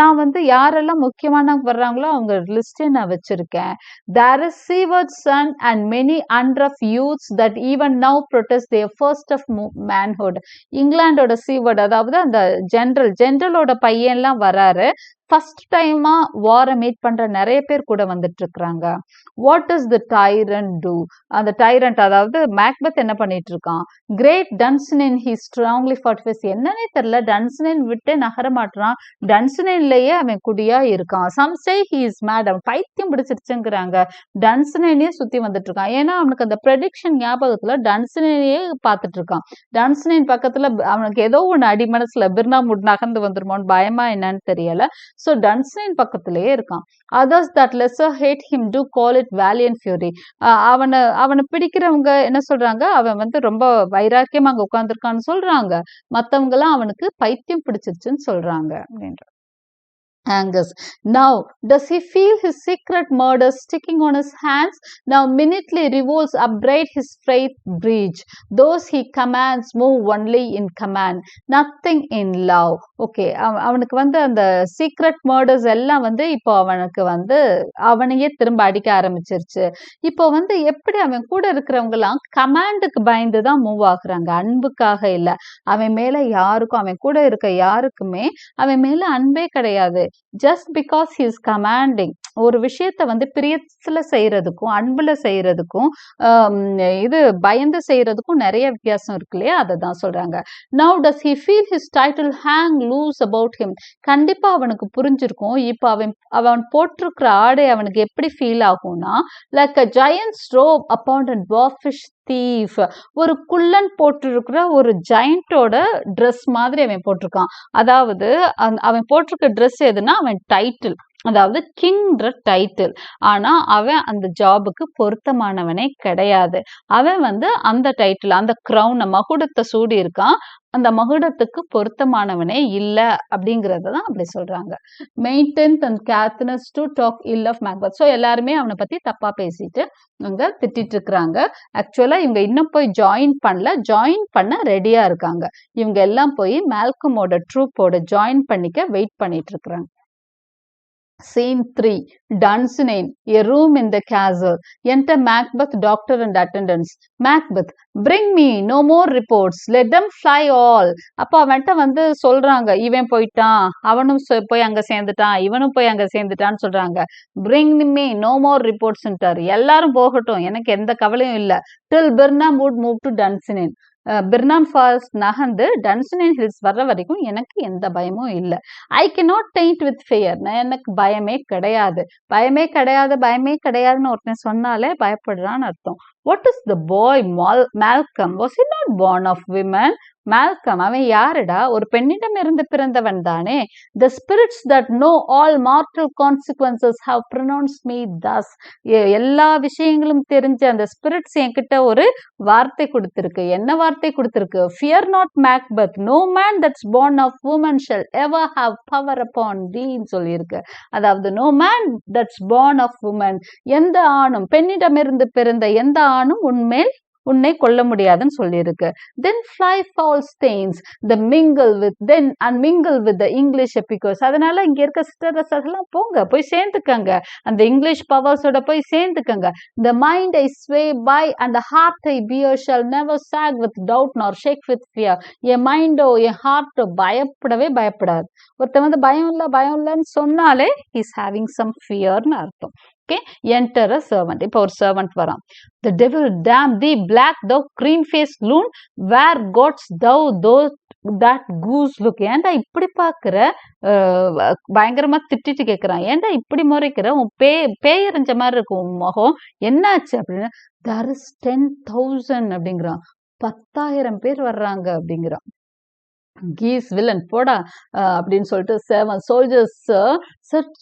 S1: நான் வந்து யாரெல்லாம் முக்கியமானவங்க வர்றாங்களோ அவங்க லிஸ்டே நான் வச்சிருக்கேன். There is Seward's son and many unrough youths that even now protest their first of manhood. இங்கிலாண்டோட சீவர்ட், அதாவது அந்த ஜெனரலோட பையன்லாம் வராரு. ஃபர்ஸ்ட் டைமா வாரை மீட் பண்ற நிறைய பேர் கூட வந்துட்டு இருக்கிறாங்க. What is the tyrant do? அந்த டைரண்ட் அதாவது மேக்பெத் என்ன பண்ணிட்டு இருக்கான்? Great Dunsinane he strongly fortifies. என்னன்னே தெரியல, டன்சினேன் விட்டு நகர மாட்டான், டன்சினேன்லயே அவன் குடியா இருக்கான். Some say he is mad, அவன் பைத்தியம் பிடிச்சிருச்சுங்கிறாங்க. டன்சினேனே சுத்தி வந்துட்டு இருக்கான். ஏன்னா அவனுக்கு அந்த ப்ரெடிக்ஷன் ஞாபகத்துல டன்சினேனையே பார்த்துட்டு இருக்கான். டன்சினேன் பக்கத்துல அவனுக்கு ஏதோ ஒண்ணு அடி மனசுல பிர்னாமுட் நகர்ந்து வந்துருமோன்னு பயமா என்னன்னு தெரியல. So டன்சினேன் பக்கத்திலேயே இருக்கான். Others that lesser hate him do call it valiant fury. அவனை பிடிக்கிறவங்க என்ன சொல்றாங்க? அவன் வந்து ரொம்ப வைராக்கியமா அங்க உட்கார்ந்துருக்கான்னு சொல்றாங்க. மத்தவங்க எல்லாம் அவனுக்கு பைத்தியம் பிடிச்சிருச்சுன்னு சொல்றாங்க அப்படின்ற. Angus, now does he feel his secret murder sticking on his hands? Now minutely revolts upbraid his faith breach. Those he commands move only in command, nothing in love. Okay, அவனுக்கு வந்து அந்த சீக்ரெட் மர்டர்ஸ் எல்லாம் வந்து இப்போ அவனுக்கு வந்து அவனையே திரும்ப அடிக்க ஆரம்பிச்சிருச்சு. இப்போ வந்து எப்படி அவன் கூட இருக்கிறவங்க எல்லாம் கமாண்டுக்கு பயந்துதான் மூவ் ஆகுறாங்க, அன்புக்காக இல்ல. அவன் மேல யாருக்கும், அவன் கூட இருக்க யாருக்குமே அவன் மேல அன்பே கிடையாது. just because he is commanding. ஒரு விஷயத்த வந்து பிரியத்துல செய்யறதுக்கும் அன்புல செய்யறதுக்கும் இது பயந்து செய்யறதுக்கும் நிறைய வித்தியாசம் இருக்கு இல்லையா? அதை தான் சொல்றாங்க. Now does he feel his title hang loose about him? கண்டிப்பா அவனுக்கு புரிஞ்சிருக்கும். இப்ப அவன் போட்டிருக்கிற ஆடை அவனுக்கு எப்படி ஃபீல் ஆகும்னா, like a giant's robe upon a dwarfish thief. ஒரு குள்ளன் போட்டிருக்கிற ஒரு ஜெயண்டோட ட்ரெஸ் மாதிரி அவன் போட்டிருக்கான். அதாவது அவன் போட்டிருக்க ட்ரெஸ் எதுனா அவன் டைட்டில், அதாவது கிங்ன்ற டைட்டில். ஆனா அவன் அந்த ஜாபுக்கு பொருத்தமானவனே கிடையாது. அவன் வந்து அந்த டைட்டில், அந்த கிரவுன், மகுடத்தை சூடி இருக்கான், அந்த மகுடத்துக்கு பொருத்தமானவனே இல்ல அப்படிங்கறதான் அப்படி சொல்றாங்க. Menteith and Caithness to talk ill of Macbeth. So எல்லாருமே அவனை பத்தி தப்பா பேசிட்டு இவங்க திட்டிட்டு இருக்கிறாங்க. ஆக்சுவலா இவங்க இன்னும் போய் ஜாயின் பண்ணல, ஜாயின் பண்ண ரெடியா இருக்காங்க. இவங்க எல்லாம் போய் மேல்கமோட ட்ரூப்போட ஜாயின் பண்ணிக்க வெயிட் பண்ணிட்டு இருக்கிறாங்க. Scene 3. Dunsinane, a room in the castle. Enter Macbeth, doctor and attendants. Macbeth, bring me no more reports. Let them fly all. அப்போ அவன்கிட்ட வந்து சொல்றாங்க, இவன் போயிட்டான், அவனும் போய் அங்க சேர்ந்துட்டான், இவனும் போய் அங்க சேர்ந்துட்டான்னு சொல்றாங்க. Bring me no more reports. எல்லாரும் போகட்டும், எனக்கு எந்த கவலையும் இல்ல. Till Birnam would move to Dunsinane. Birnam forest நகர்ந்து டன்சினேன் ஹில்ஸ் வர்ற வரைக்கும் எனக்கு எந்த பயமும் இல்லை. ஐ cannot taint with fear. எனக்கு பயமே கிடையாது. பயமே கிடையாதுன்னு ஒருத்தன் சொன்னாலே பயப்படுறான்னு அர்த்தம். What is the boy Malcolm? Was he not born of women? Malcolm, அவன் யாருடா? ஒரு பெண்ணிடம் இருந்து பிறந்தவன் தானே. The spirits that know all mortal consequences have pronounced me thus. எல்லா விஷயங்களும் தெரிஞ்ச அந்த ஸ்பிரிட்ஸ் என்கிட்ட ஒரு வார்த்தை கொடுத்திருக்கு. என்ன வார்த்தை கொடுத்திருக்கு? Fear not Macbeth. No man that's born of woman shall ever have power upon thee சொல்லியிருக்கு. அதாவது no man that's born of woman, எந்த ஆணும் பெண்ணிடமிருந்து பிறந்த எந்த ஆணும் உன்னை கொல்ல முடியாதுன்னு சொல்லியிருக்கு. Then fly false stains, the mingle with the English epicures. அதனால இங்க இருக்க சிஸ்டர்ஸ் எல்லாம் போய் சேர்ந்துக்கங்க, அந்த இங்கிலீஷ் பவர்ஸோட போய் சேர்ந்துக்கங்க. The mind I sway by and the heart I bear shall never sag with doubt nor shake with fear. என் மைண்டோ என் ஹார்ட்டோ பயப்படவே பயப்படாது. ஒருத்தன் பயம் இல்லைன்னு சொன்னாலே he's having some fearன்னு அர்த்தம். Okay, enter a servant. இப்போ ஒரு servant வரான். The devil damn thee black thou cream-faced loon, where gots thou that goose look? ஏன்டா இப்படி பாக்குற? பயங்கரமா திட்டிட்டு கேக்குறான். ஏன்டா இப்படி முறைக்கிற? உன் பேயறிஞ்ச மாதிரி இருக்கு உன் முகம், என்னாச்சு அப்படின்னு. There is 10,000 அப்படிங்கிறான். 10,000 பேர் வர்றாங்க அப்படிங்கிறான். கீஸ் வில்லன் போடா அப்படின்னு சொல்லிட்டு 7 soldiers சார்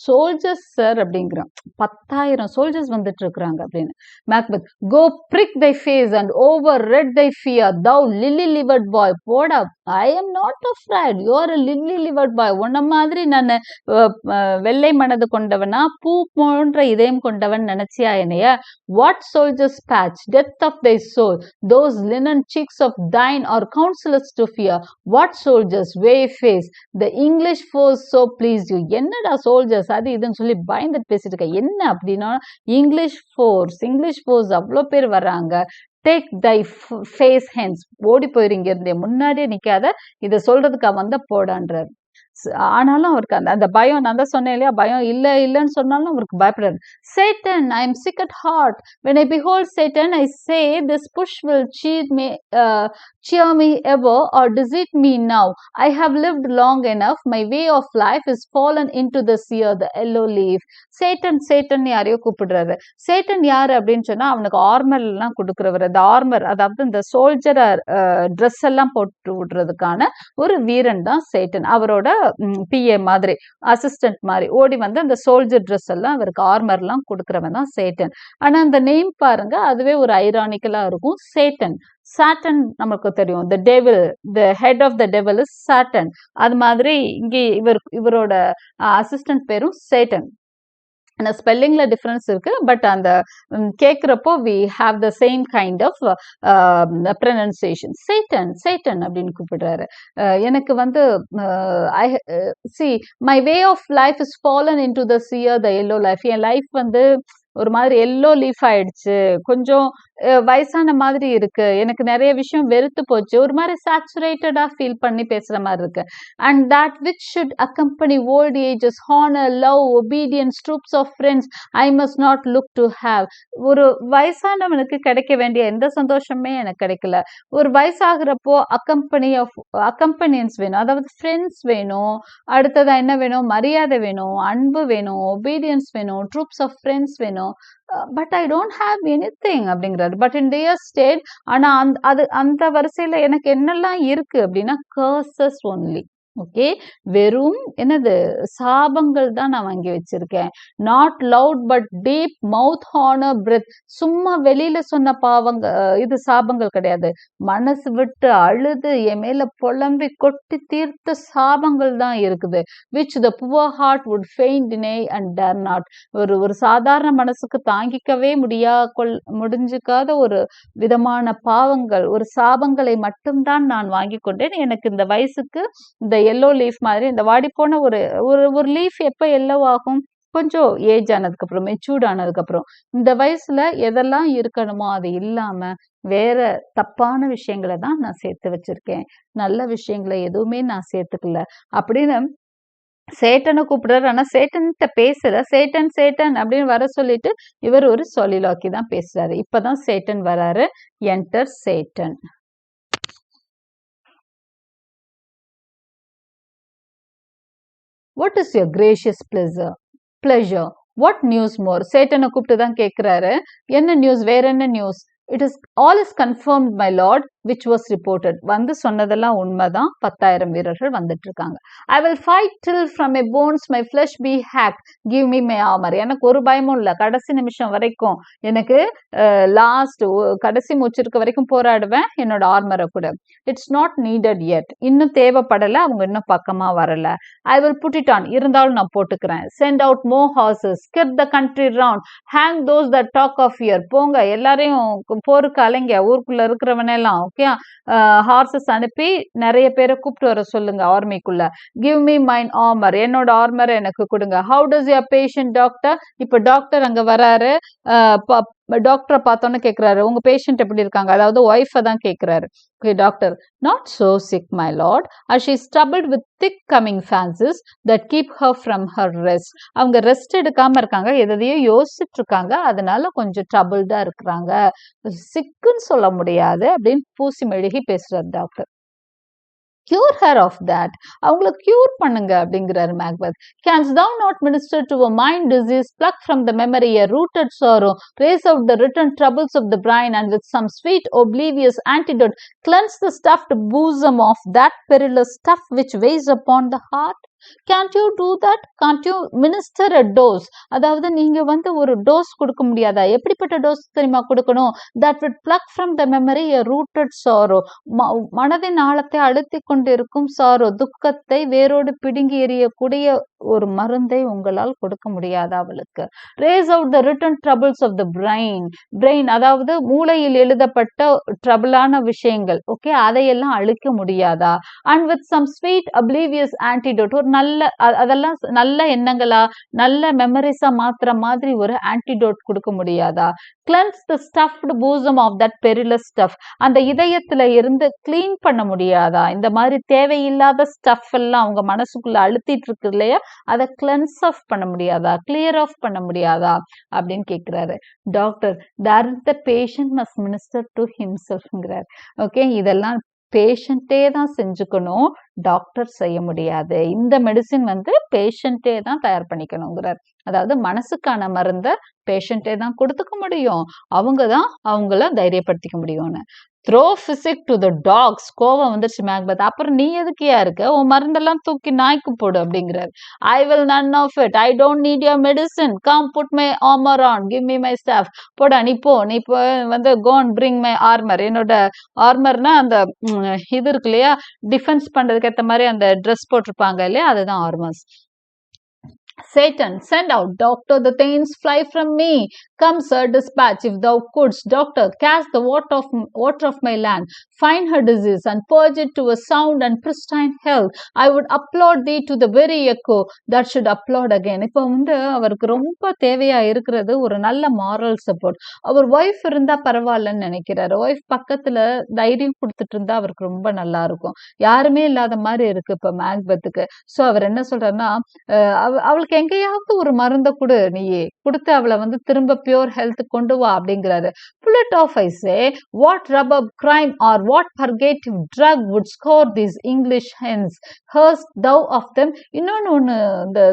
S1: சோல்ஜர்ஸ் சார் அப்படிங்கிறான். 10,000 soldiers வந்துட்டு இருக்கிறாங்க அப்படின்னு. Macbeth, go prick thy face and over red thy fear, thou lily livered boy. போடா, I am not afraid, you are a lily livered boy. உன்ன மாதிரி நான் வெள்ளை மனது கொண்டவனா, பூ போன்ற இதயம் கொண்டவன் நினைச்சியா என்னைய? What soldiers patch, death of thy soul, those linen cheeks of thine are counselors to fear. What soldiers, way face, the English force so pleased you. என்னடா soldiers அது இதுன்னு சொல்லி பயந்துட்டு பேசிட்டு இருக்க. என்ன அப்படின்னா, இங்கிலீஷ் ஃபோர்ஸ் அவ்வளோ பேர் வர்றாங்க. டேக் தை ஃபேஸ் ஹென்ஸ், ஓடி போயிருங்க, இருந்தே முன்னாடியே நிக்காத, இதை சொல்றதுக்கு அவன் தான் போடான்றார். ஆனாலும் அவருக்கு அந்த பயம், நான் தான் சொன்னேன் இல்லையா, பயம் இல்லைன்னு சொன்னாலும் அவருக்கு பயப்படாது. Satan, I am sick at heart. When I behold Satan, I say, this push will cheer me ever or deceive me now. I have lived long enough. My way of life is fallen into this year, the yellow leaf. Seyton யாரையோ கூப்பிடுறாரு. Satan யாரு அப்படின்னு சொன்னா, அவனுக்கு armour எல்லாம் கொடுக்குறவர். அந்த armour, அதாவது இந்த சோல்ஜர் ட்ரெஸ் எல்லாம் போட்டு விடுறதுக்கான ஒரு வீரன் தான் சேட்டன். அவரோட பிஏ மாதிரி, அசிஸ்டன்ட் மாதிரி ஓடி வந்து அந்த சோல்ஜர் ட்ரெஸ் எல்லாம் அவருக்கு ஆர்மர் எல்லாம் கொடுக்குறவன் தான் சேட்டன். ஆனா அந்த நேம் பாருங்க, அதுவே ஒரு ஐரானிக்கலா இருக்கும். சேட்டன், சாட்டன் நமக்கு தெரியும், the devil, the head of the devil is Satan. அது மாதிரி இங்கே இவரோட அசிஸ்டன்ட் பேரும் சேட்டன். அந்த ஸ்பெல்லிங்ல டிஃபரன்ஸ் இருக்கு, பட் அந்த கேட்குறப்போ we have the same kind of pronunciation. Seyton அப்படின்னு கூப்பிடுறாரு. எனக்கு வந்து my way of life is fallen into the sear the yellow life. என் லைஃப் வந்து ஒரு மாதிரி எல்லோ லீஃப் ஆயிடுச்சு, கொஞ்சம் வயசான மாதிரி இருக்கு, எனக்கு நிறைய விஷயம் வெறுத்து போச்சு, ஒரு மாதிரி சேச்சுரேட்டடா ஃபீல் பண்ணி பேசுற மாதிரி இருக்கு. And that which should accompany old ages, honour, love, obedience, troops of friends, I must not look to have. ஒரு வயசானவனுக்கு கிடைக்க வேண்டிய எந்த சந்தோஷமே எனக்கு கிடைக்கல. ஒரு வயசாகிறப்போ அக்கம்பனியன்ஸ் வேணும், அதாவது ஃப்ரெண்ட்ஸ் வேணும், அடுத்ததா என்ன வேணும், மரியாதை வேணும், அன்பு வேணும், ஒபீடியன்ஸ் வேணும், ட்ரூப்ஸ் ஆஃப் ஃப்ரெண்ட்ஸ் வேணும். But I don't have anything அப்படிங்கிறாரு. பட் இன் தியர் ஸ்டேட், ஆனா அந்த வரிசையில எனக்கு என்னெல்லாம் இருக்கு அப்படின்னா, கர்சஸ் ஒன்லி. ஓகே, வெறும் என்னது சாபங்கள் தான் நான் வாங்கி வச்சிருக்கேன். Not loud but deep mouth honour breath. சும்மா வெளியில சொன்ன இது சாபங்கள் கிடையாது, மனசு விட்டு அழுது என் மேல புலம்பி கொட்டி தீர்த்த சாபங்கள் தான் இருக்குது. Which the poor heart would fain deny and dare not. ஒரு சாதாரண மனசுக்கு தாங்கிக்கவே முடிஞ்சுக்காத ஒரு விதமான பாவங்கள், ஒரு சாபங்களை மட்டும்தான் நான் வாங்கி கொண்டேன். எனக்கு இந்த வயசுக்கு இந்த எல்லோ லீஃப் மாதிரி, இந்த வாடி போன ஒரு லீஃப் எப்ப எல்லோ ஆகும், கொஞ்சம் ஏஜ் ஆனதுக்கு அப்புறம், மெச்சூர்ட் ஆனதுக்கு அப்புறம். இந்த வயசுல எதெல்லாம் இருக்கணுமோ அது இல்லாம வேற தப்பான விஷயங்களை தான் நான் சேர்த்து வச்சிருக்கேன், நல்ல விஷயங்களை எதுவுமே நான் சேர்த்துக்கல அப்படின்னு சேட்டனை கூப்பிடுறாரு. ஆனா சேட்டன்கிட்ட பேசல. சேட்டன் அப்படின்னு வர சொல்லிட்டு இவர் ஒரு சொலிலாக்கி தான் பேசுறாரு. இப்பதான் சேட்டன் வராரு. Enter Seyton. What is your gracious pleasure? What news more? சேட்டனை கூப்பிட்டு தான் கேட்கிறாரு. என்ன நியூஸ், வேற என்ன news? It is all is confirmed, my lord, which was reported. வந்து சொன்னதெல்லாம் உண்மைதான். 10,000 வீரர்கள் வந்துட்டு இருக்காங்க. I will fight till from my bones my flesh be hacked. Give me my armor. எனக்கு ஒரு பயமும் இல்ல. கடைசி நிமிஷம் வரைக்கும் எனக்கு லாஸ்ட் கடைசி மூச்சு இருக்க வரைக்கும் போராடுவேன் என்னோட ஆர்மரை கூட. It's not needed yet. இன்னும் தேவைப்படல. அவங்க இன்னும் பக்கமா வரல. I will put it on. இருந்தாலும் நான் போட்டுக்கிறேன். Send out more horses. Skip the country round. Hang those that talk of fear. போங்க எல்லாரையும் போருக்கு அலைங்க ஊருக்குள்ள இருக்கிறவன எல்லாம் ஓகே ஹார்சஸ் அனுப்பி நிறைய பேரை கூப்பிட்டு வர சொல்லுங்க ஆர்மிக்குள்ள. கிவ் மீ மைன் ஆர்மர். என்னோட ஆர்மரை எனக்கு கொடுங்க. How does your patient doctor? இப்ப டாக்டர் அங்க வராரு. டாக்டரை பார்த்தோன்னு கேட்கிறாரு உங்க பேஷண்ட் எப்படி இருக்காங்க, அதாவது ஒய்ஃபை தான் கேட்கிறாரு. Okay, doctor, not so sick, my lord, as she is troubled with thick coming fancies that keep her from her rest. அவங்க ரெஸ்ட் எடுக்காம இருக்காங்க, எதையோ யோசிச்சுட்டு இருக்காங்க, அதனால கொஞ்சம் ட்ரபிள்டா இருக்கிறாங்க. சிக்குன்னு சொல்ல முடியாது அப்படின்னு பூசி மெழுகி பேசுறாரு doctor. Cure her of that. அவங்கள கியூர் பண்ணுங்க அப்படிங்கிறாரு Macbeth. Canst thou not minister to a mind disease, pluck from the memory a rooted sorrow, raise out the written troubles of the brain, and with some sweet oblivious antidote cleanse the stuffed bosom of that perilous stuff which weighs upon the heart? Can't you do that? Can't you minister a dose? அதாவது நீங்க ஒரு dose கொடுக்க முடியாதா? எப்படிப்பட்ட dose தெரியுமா கொடுக்கணும்? That would pluck from the memory a rooted sorrow. மனதின் ஆழத்தை அழுத்தி கொண்டிருக்கும் sorrow, துக்கத்தை வேரோடு பிடுங்கி எறியக்கூடிய ஒரு மருந்தை உங்களால் கொடுக்க முடியாதா அவளுக்கு? Raise out the written troubles of the brain. அதாவது மூளையில் எழுதப்பட்ட ட்ரபிளான விஷயங்கள் ஓகே அதையெல்லாம் அழிக்க முடியாதா? And with some sweet oblivious antidote, ஒரு நல்ல அதெல்லாம் நல்ல எண்ணங்களா நல்ல மெமரிஸா மாத்திர மாதிரி ஒரு ஆன்டிடோட் கொடுக்க முடியாதா? Cleanse the stuffed bosom of that perilous stuff. அந்த இதயத்துல இருந்து கிளீன் பண்ண முடியாதா? இந்த மாதிரி தேவையில்லாத ஸ்டஃப் எல்லாம் அவங்க மனசுக்குள்ள அழுத்திட்டு இருக்கு இல்லையா, அதை கிளென்ஸ் ஆஃப் பண்ண முடியாதா? கிளியர் ஆஃப் பண்ண முடியாதா அப்படின்னு கேட்கிறாரு doctor. the patient must minister to himselfங்கிறார். ஓகே இதெல்லாம் பேஷண்டே தான் செஞ்சுக்கணும், டாக்டர் செய்ய முடியாது. இந்த மெடிசின் பேஷண்டே தான் தயார் பண்ணிக்கணுங்கிறார். அதாவது மனசுக்கான மருந்தை பேஷண்டே தான் கொடுத்துக்க முடியும், அவங்க தான் அவங்கள தைரியப்படுத்திக்க முடியும்னு. Throw physic to the dogs. கோவம் வந்துருச்சு மேக்பெத். அப்புறம் நீ எதுக்கியா இருக்க, உன் மருந்தெல்லாம் தூக்கி நாய்க்கு போடு அப்படிங்கிறாரு. I will none of it. I don't need your medicine. Come put my armor on. Give me my staff. போடா நீ போ, நீ இப்போ go and bring my armor. என்னோட ஆர்மர்னா அந்த இது இருக்கு இல்லையா, டிஃபென்ஸ் பண்றதுக்கு ஏற்ற மாதிரி அந்த ட்ரெஸ் போட்டிருப்பாங்க இல்லையா, அதுதான் armours. Satan, send out, doctor, the thanes fly from me. Come, sir, dispatch, if thou couldst, doctor, cast the water of my land, find her disease, and purge it to a sound and pristine health. I would applaud thee to the very echo that should applaud again. இப்போ அவருக்கு ரொம்ப தேவையா இருக்கிறது ஒரு நல்ல moral support. அவர் wife இருந்தா பரவாயில்லன்னு நினைக்கிறாரு. ஒய்ஃப் பக்கத்துல தைரியம் கொடுத்துட்டு இருந்தா அவருக்கு ரொம்ப நல்லா இருக்கும். யாருமே இல்லாத மாதிரி இருக்கு இப்ப மேக்பெத்துக்கு. சோ அவர் என்ன சொல்றாருன்னா, அவளுக்கு எங்கேயாவது ஒரு மருந்தை கொடு, நீயே கொடுத்து அவளை திரும்ப பியூர் ஹெல்த் கொண்டு வா அப்படிங்கிறாரு. Pull it off, I say. What rubber crime or what purgative drug would score these English hens? Hearst thou of them? இன்னொன்னு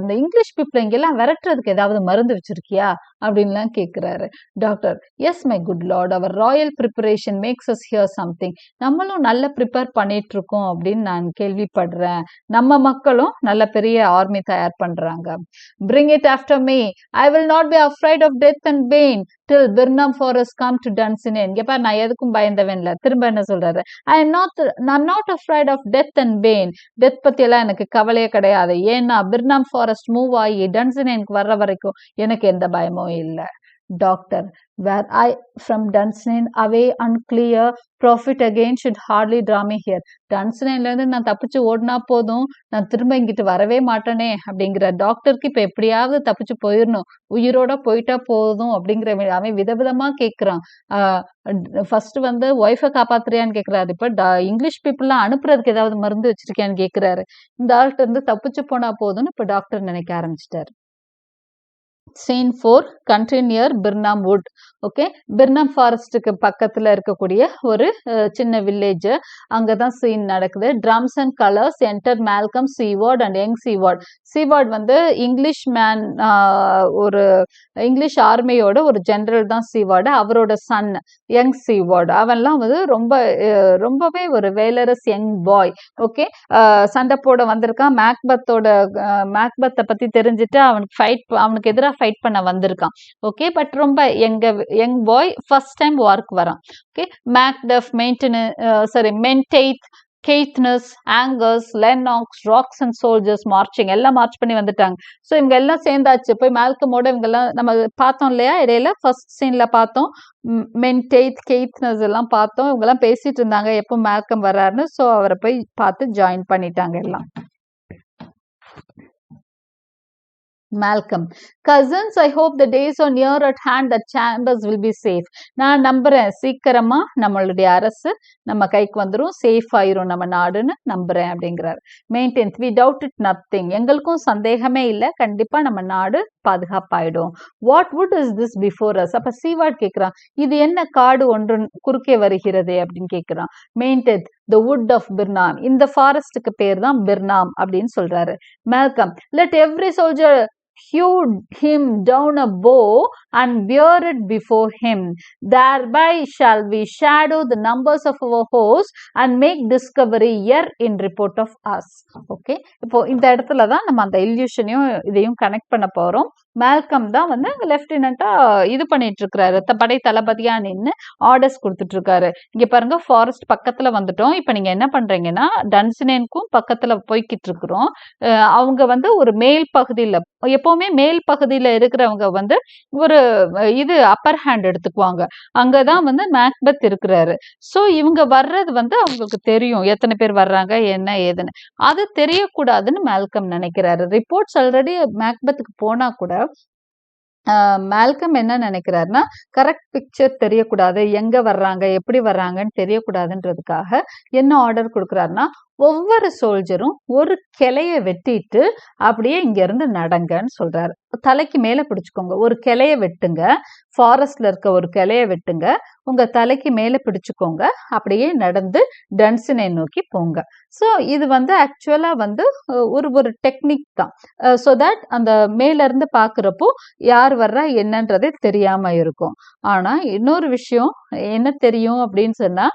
S1: இந்த இங்கிலீஷ் பீப்புள் இங்கெல்லாம் விரட்டுறதுக்கு ஏதாவது மருந்து வச்சிருக்கியா அப்படின்லாம் கேட்கிறாரு doctor. Yes my good lord, our royal preparation makes us hear something. நம்மளும் நல்ல ப்ரிப்பேர் பண்ணிட்டு இருக்கோம் அப்படின்னு நான் கேள்விப்படுறேன். நம்ம மக்களும் நல்ல பெரிய ஆர்மி தயார் பண்றாங்க. Bring it after me. I will not be afraid of death and pain till Birnam Forest come to Dunsany. இங்க பாரு, நான் எதுக்கும் பயந்தவன் இல்ல. திரும்ப என்ன சொல்றாரு? I'm not afraid of death and pain. Death பத்தி எல்லாம் எனக்கு கவலையே கிடையாது. ஏன்னா பிர்னாம் ஃபாரஸ்ட் மூவ் ஆகி டன்சனிக்கு வர்ற வரைக்கும் எனக்கு எந்த பயமும் இல்லை. Doctor, were I from Dunsany away unclear, profit again should hardly draw me here. டன்சனில இருந்து நான் தப்பிச்சு ஓடினா போதும், நான் திரும்ப இங்கிட்டு வரவே மாட்டேனே அப்படிங்கிற டாக்டருக்கு இப்ப எப்படியாவது தப்பிச்சு போயிடணும், உயிரோட போயிட்டா போதும் அப்படிங்கிற அவன் விதவிதமா கேட்கிறான். ஃபர்ஸ்ட் ஒய்ஃபை காப்பாத்துறியான்னு கேட்கிறாரு. இப்ப இங்கிலீஷ் பீப்புள்லாம் அனுப்புறதுக்கு ஏதாவது மருந்து வச்சிருக்கியான்னு கேட்கிறாரு. இந்த ஆள்கிட்ட இருந்து தப்பிச்சு போனா போதும்னு இப்ப டாக்டர் நினைக்க ஆரம்பிச்சிட்டாரு. Scene 4 country near Birnam Wood. Okay, Birnam ஃபாரஸ்ட்டுக்கு பக்கத்தில் இருக்கக்கூடிய ஒரு சின்ன வில்லேஜ். அங்கே தான் சீன் நடக்குது. Drums and colours enter Malcolm Siward and young Siward. Siward வந்து இங்கிலீஷ் மேன், ஒரு இங்கிலீஷ் ஆர்மியோட ஒரு ஜெனரல் தான் சீவார்டு. அவரோட சன் யங் சீவார்டு. அவன்லாம் வந்து ரொம்பவே ஒரு வேலரஸ் யங் பாய். ஓகே, சண்டை போட வந்திருக்கான். மேக்பத்தை பற்றி தெரிஞ்சுட்டு அவனுக்கு எதிராக ஃபைட் பண்ண வந்திருக்கான். ஓகே, பட் ரொம்ப யங் பாய், ஃபர்ஸ்ட் டைம் வார்க்கு வரான். Okay, Macduff, Menteith, Caithness, Angus, Lennox, Ross and soldiers marching எல்லாம் மார்ச் பண்ணி வந்துட்டாங்க. ஸோ இவங்க எல்லாம் சேர்ந்தாச்சு. போய் மேல்கமோட இவங்க எல்லாம் நம்ம பார்த்தோம் இல்லையா, இடையில ஃபர்ஸ்ட் சீன்ல பார்த்தோம். மென்டெய்த், கெய்த்னஸ் எல்லாம் பார்த்தோம். இவங்க எல்லாம் பேசிட்டு இருந்தாங்க எப்போ மேல்கம் வர்றாருன்னு. ஸோ அவரை போய் பார்த்து ஜாயின் பண்ணிட்டாங்க எல்லாம். Malcolm. Cousins, I hope the days are near at hand that chambers will be safe. நான் நம்புறேன் சீக்கிரமா நம்மளுடைய அரசு நம்ம கைக்கு வந்துடும், சேஃப் ஆயிரும் நம்ம நாடுன்னு நம்புறேன் அப்படிங்கிறார். மெயின்டென்த், we doubt it nothing. எங்களுக்கும் சந்தேகமே இல்லை, கண்டிப்பா நம்ம நாடு பாதுகாப்பாயிடும். What wood is this before us? அப்ப சீவார்ட் கேட்கிறான், இது என்ன காடு ஒன்று குறுக்கே வருகிறது அப்படின்னு கேட்கிறான். மெயின்டென்த், the wood of Birnam. இந்த ஃபாரஸ்டுக்கு பேர் தான் பிர்னாம் அப்படின்னு சொல்றாரு. Malcolm, let every soldier hew him down a bow and bear it before him. Thereby shall we shadow the numbers of our host and make discovery here in report of us. Okay, இப்போ இந்த இடத்துல தான் நம்ம அந்த இல்யூஷனையும் இதையும் connect பண்ண போறோம். மேல்கம் தான் வந்து லெப்டினண்டா இது பண்ணிட்டு இருக்காரு, படை தளபதியா நின்று ஆர்டர்ஸ் கொடுத்துட்டு இருக்காரு. இங்க பாருங்க, ஃபாரஸ்ட் பக்கத்துல வந்துட்டோம். இப்ப நீங்க என்ன பண்றீங்கன்னா, டன்சினேனுக்கும் பக்கத்துல போய்கிட்டு இருக்கிறோம். அவங்க வந்து ஒரு மேல் பகுதியில, எப்பவுமே மேல் பகுதியில இருக்கிறவங்க வந்து ஒரு இது அப்பர் ஹேண்ட் எடுத்துக்குவாங்க. அங்கதான் வந்து மேக்பெத் இருக்கிறாரு. சோ இவங்க வர்றது வந்து அவங்களுக்கு தெரியும், எத்தனை பேர் வர்றாங்க என்ன ஏதுன்னு. அது தெரியக்கூடாதுன்னு மேல்கம் நினைக்கிறாரு. ரிப்போர்ட்ஸ் ஆல்ரெடி மேக்பெத்துக்கு போனா கூட மேல்கம் என்ன நினைக்கிறாருன்னா, கரெக்ட் பிக்சர் தெரியக்கூடாது, எங்க வர்றாங்க எப்படி வர்றாங்கன்னு தெரியக்கூடாதுன்றதுக்காக என்ன ஆர்டர் கொடுக்குறாருன்னா, ஒவ்வொரு சோல்ஜரும் ஒரு கிளைய வெட்டிட்டு அப்படியே இங்க இருந்து நடங்கன்னு சொல்றாரு. தலைக்கு மேல பிடிச்சுக்கோங்க, ஒரு கிளைய வெட்டுங்க, ஃபாரஸ்ட்ல இருக்க ஒரு கிளைய வெட்டுங்க, உங்க தலைக்கு மேல பிடிச்சுக்கோங்க, அப்படியே நடந்து டன்சினை நோக்கி போங்க. ஸோ இது வந்து ஆக்சுவலா வந்து ஒரு டெக்னிக் தான். ஸோ தட் அந்த மேல இருந்து பாக்குறப்போ யார் வர்றா என்னன்றதே தெரியாம இருக்கும். ஆனா இன்னொரு விஷயம் என்ன தெரியும் அப்படின்னு சொன்னா,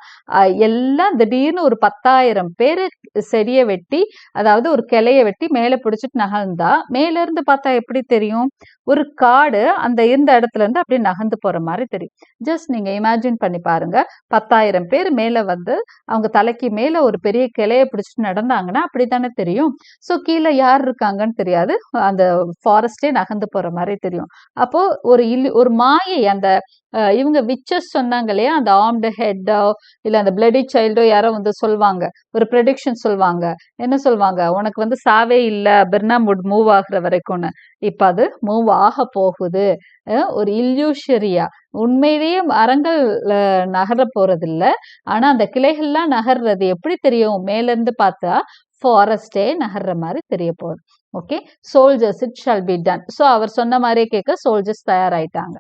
S1: எல்லாம் திடீர்னு ஒரு 10,000 பேரு செடிய வெட்டி, அதாவது ஒரு கிளைய வெட்டி மேல பிடிச்சிட்டு நகர்ந்தா மேல இருந்து பார்த்தா எப்படி தெரியும்? ஒரு காடு அந்த இருந்த இடத்துல இருந்து அப்படியே நகர்ந்து போற மாதிரி தெரியும். ஜஸ்ட் நீங்க இமேஜின் பண்ணி பாருங்க, 10,000 பேர் மேல வந்து அவங்க தலைக்கு மேல ஒரு பெரிய கிளைய பிடிச்சிட்டு நடந்தாங்கன்னா அப்படித்தானே தெரியும். ஸோ கீழே யார் இருக்காங்கன்னு தெரியாது, அந்த ஃபாரஸ்டே நகர்ந்து போற மாதிரி தெரியும். அப்போ ஒரு மாயை, அந்த இவங்க விச்சஸ் சொன்னாங்க இல்லையா, அந்த ஆர்ம்டு ஹெட்டோ இல்ல அந்த பிளடி சைல்டோ யாரோ வந்து சொல்லுவாங்க, ஒரு ப்ரெடிக்ஷன் சொல்லுவாங்க. என்ன சொல்லுவாங்க, உனக்கு வந்து சாவே இல்லை பிர்னாம் வுட் மூவ் ஆகுற வரைக்கும்னு. இப்ப அது மூவ் ஆக போகுது. ஒரு இல்யூஷரியா, உண்மையிலேயே மரங்கள் நகர போறது இல்ல, ஆனா அந்த கிளைகள்லாம் நகர்றது எப்படி தெரியும்? மேல இருந்து பார்த்தா ஃபாரஸ்டே நகர்ற மாதிரி தெரிய போகுது. Okay, soldiers, it shall be done. So அவர் சொன்ன மாதிரியே கேட்க சோல்ஜர்ஸ் தயாராயிட்டாங்க.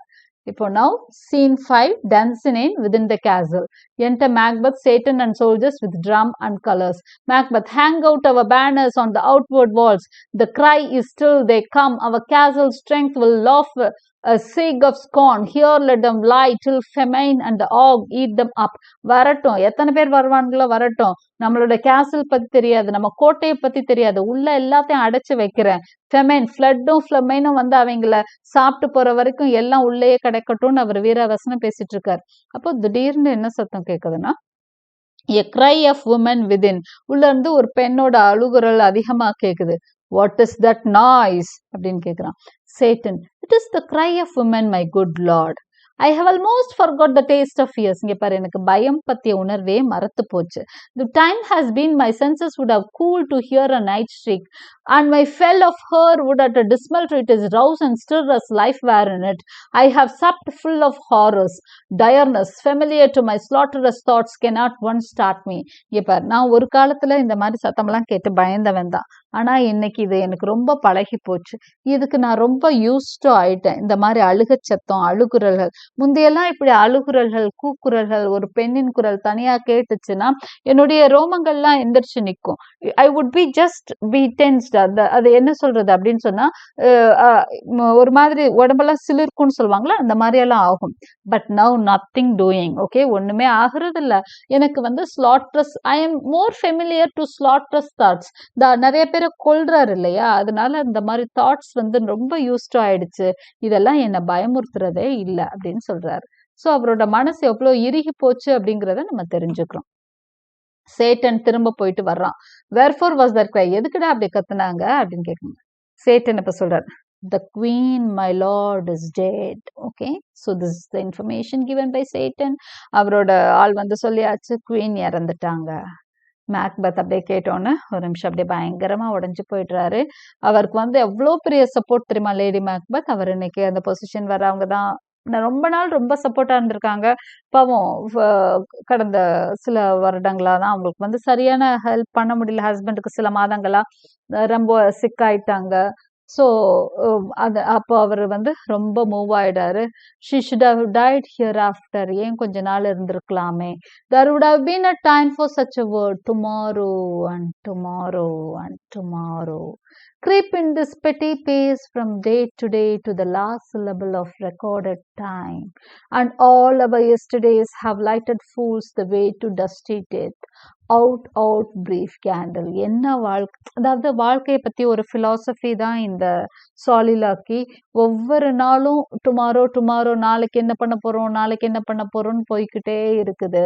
S1: இப்போ now scene 5, Dunsinane within the castle. Enter Macbeth, Satan and soldiers with drum and colors. Macbeth, hang out our banners on the outward walls. The cry is still they come. Our castle strength will laugh a sieg of scorn. Here let them lie till famine and the ague eat them up. வரட்டும், எத்தனை பேர் வருவாங்களோ வரட்டும், நம்மளோட கேசல் பத்தி தெரியாது, நம்ம கோட்டையை பத்தி தெரியாது, உள்ள எல்லாத்தையும் அடைச்சு வைக்கிறேன். ஃபெமைன், ஃப்ளட்டும் ஃப்ளமைனும் வந்து அவங்கள சாப்பிட்டு போற வரைக்கும் எல்லாம் உள்ளேயே கிடைக்கட்டும்னு அவர் வீரவசனம் பேசிட்டு இருக்காரு. அப்போ திடீர்னு என்ன சத்தம் கேக்குதுன்னா, a cry of women within. உள்ள இருந்து ஒரு பெண்ணோட அழுகுரல் அதிகமா கேக்குது. What is that noise? அப்படின்னு கேக்குறான். Satan, it is the cry of women, my good lord. I have almost forgot the taste of fears. இங்க பாரு, எனக்கு பயம் பத்திய உணர்வே மறத்து போச்சு. The time has been my senses would have cooled to hear a night shriek, and my fell of her would at a dismal treat is rouse and stir as life were in it. I have supped full of horrors, direness, familiar to my slaughterous thoughts cannot once start me. இங்க பாரு, நான் ஒரு காலத்துல இந்த மாதிரி சத்தம்லாம் கேட்டு பயந்தவன் தான். ஆனா இன்னைக்கு இது எனக்கு ரொம்ப பழகி போச்சு. இதுக்கு நான் ரொம்ப யூஸ்டு ஆயிட்டேன். இந்த மாதிரி அழுகச் சத்தம், அழுகுரல்கள். முந்தையெல்லாம் இப்படி அழுகுரல்கள், கூக்குரல்கள், ஒரு பெண்ணின் குரல் தனியா கேட்டுச்சுன்னா என்னுடைய ரோமங்கள்லாம் எந்திரிச்சு நிக்கும். I would be just be tensed. அது என்ன சொல்றது அப்படின்னு சொன்னா ஒரு மாதிரி உடம்பெல்லாம் சிலிர்க்கும்னு சொல்லுவாங்களா, அந்த மாதிரி எல்லாம் ஆகும். But now nothing doing. Okay, ஒண்ணுமே ஆகுறது இல்ல. எனக்கு வந்து slaughterous, I am more familiar to slaughterous thoughts. நிறைய பேரை கொல்றாரு இல்லையா, அதனால இந்த மாதிரி தாட்ஸ் வந்து ரொம்ப யூஸ்டு ஆயிடுச்சு. இதெல்லாம் என்னை பயமுறுத்துறதே இல்லை அப்படின்னு சொல்றாரு. சோ அவரோட மனசு எவ்வளவு இறுகி போச்சு அப்படிங்கிறத நம்ம தெரிஞ்சுக்கிறோம். சேட்டன் திரும்ப போயிட்டு வர்றான். வேர்ஃபோர் வாஸ் தட் கிரை, எதுக்குடா அப்படி கத்துனாங்க அப்படின்னு கேட்கணும். சேட்டன் இப்ப சொல்றாரு, the queen my lord is dead. Okay, so this is the information given by Satan. அவரோட ஆள் வந்து சொல்லியாச்சு, குவீன் இறந்துட்டாங்க. மேக்பெத் அப்படியே கேட்டோன்னு ஒரு நிமிஷம் அப்படியே பயங்கரமா உடஞ்சு போயிடுறாரு. அவருக்கு வந்து எவ்வளோ பெரிய சப்போர்ட் தெரியுமா லேடி மேக்பெத். அவர் இன்னைக்கு அந்த பொசிஷன் வர்றவங்க தான் ரொம்ப நாள் ரொம்ப சப்போர்ட்டா இருந்திருக்காங்க. பாவம் கடந்த சில வருடங்களா தான் அவங்களுக்கு வந்து சரியான ஹெல்ப் பண்ண முடியல. ஹஸ்பண்டுக்கு சில மாதங்களா ரொம்ப சிக் ஆயிட்டாங்க. ஸோ அது அப்போ அவர் வந்து ரொம்ப மூவ் ஆயிடாரு. She should have died here after, ஏன் கொஞ்ச நாள் இருந்திருக்கலாமே. there would have been a time for such a word. Tomorrow and tomorrow and tomorrow creep in this petty pace from day to day to the last syllable of recorded time, and all our yesterdays have lighted fools the way to dusty death. Out out brief candle. என்ன வாழ்க்கை, அதாவது வாழ்க்கையை பத்தி ஒரு philosophy தான் இந்த சாலிலாக்கி. ஒவ்வொரு நாளும் டுமாரோ டுமாரோ, நாளைக்கு என்ன பண்ண போறோம், நாளைக்கு என்ன பண்ண போறோம்னு போய்கிட்டே இருக்குது.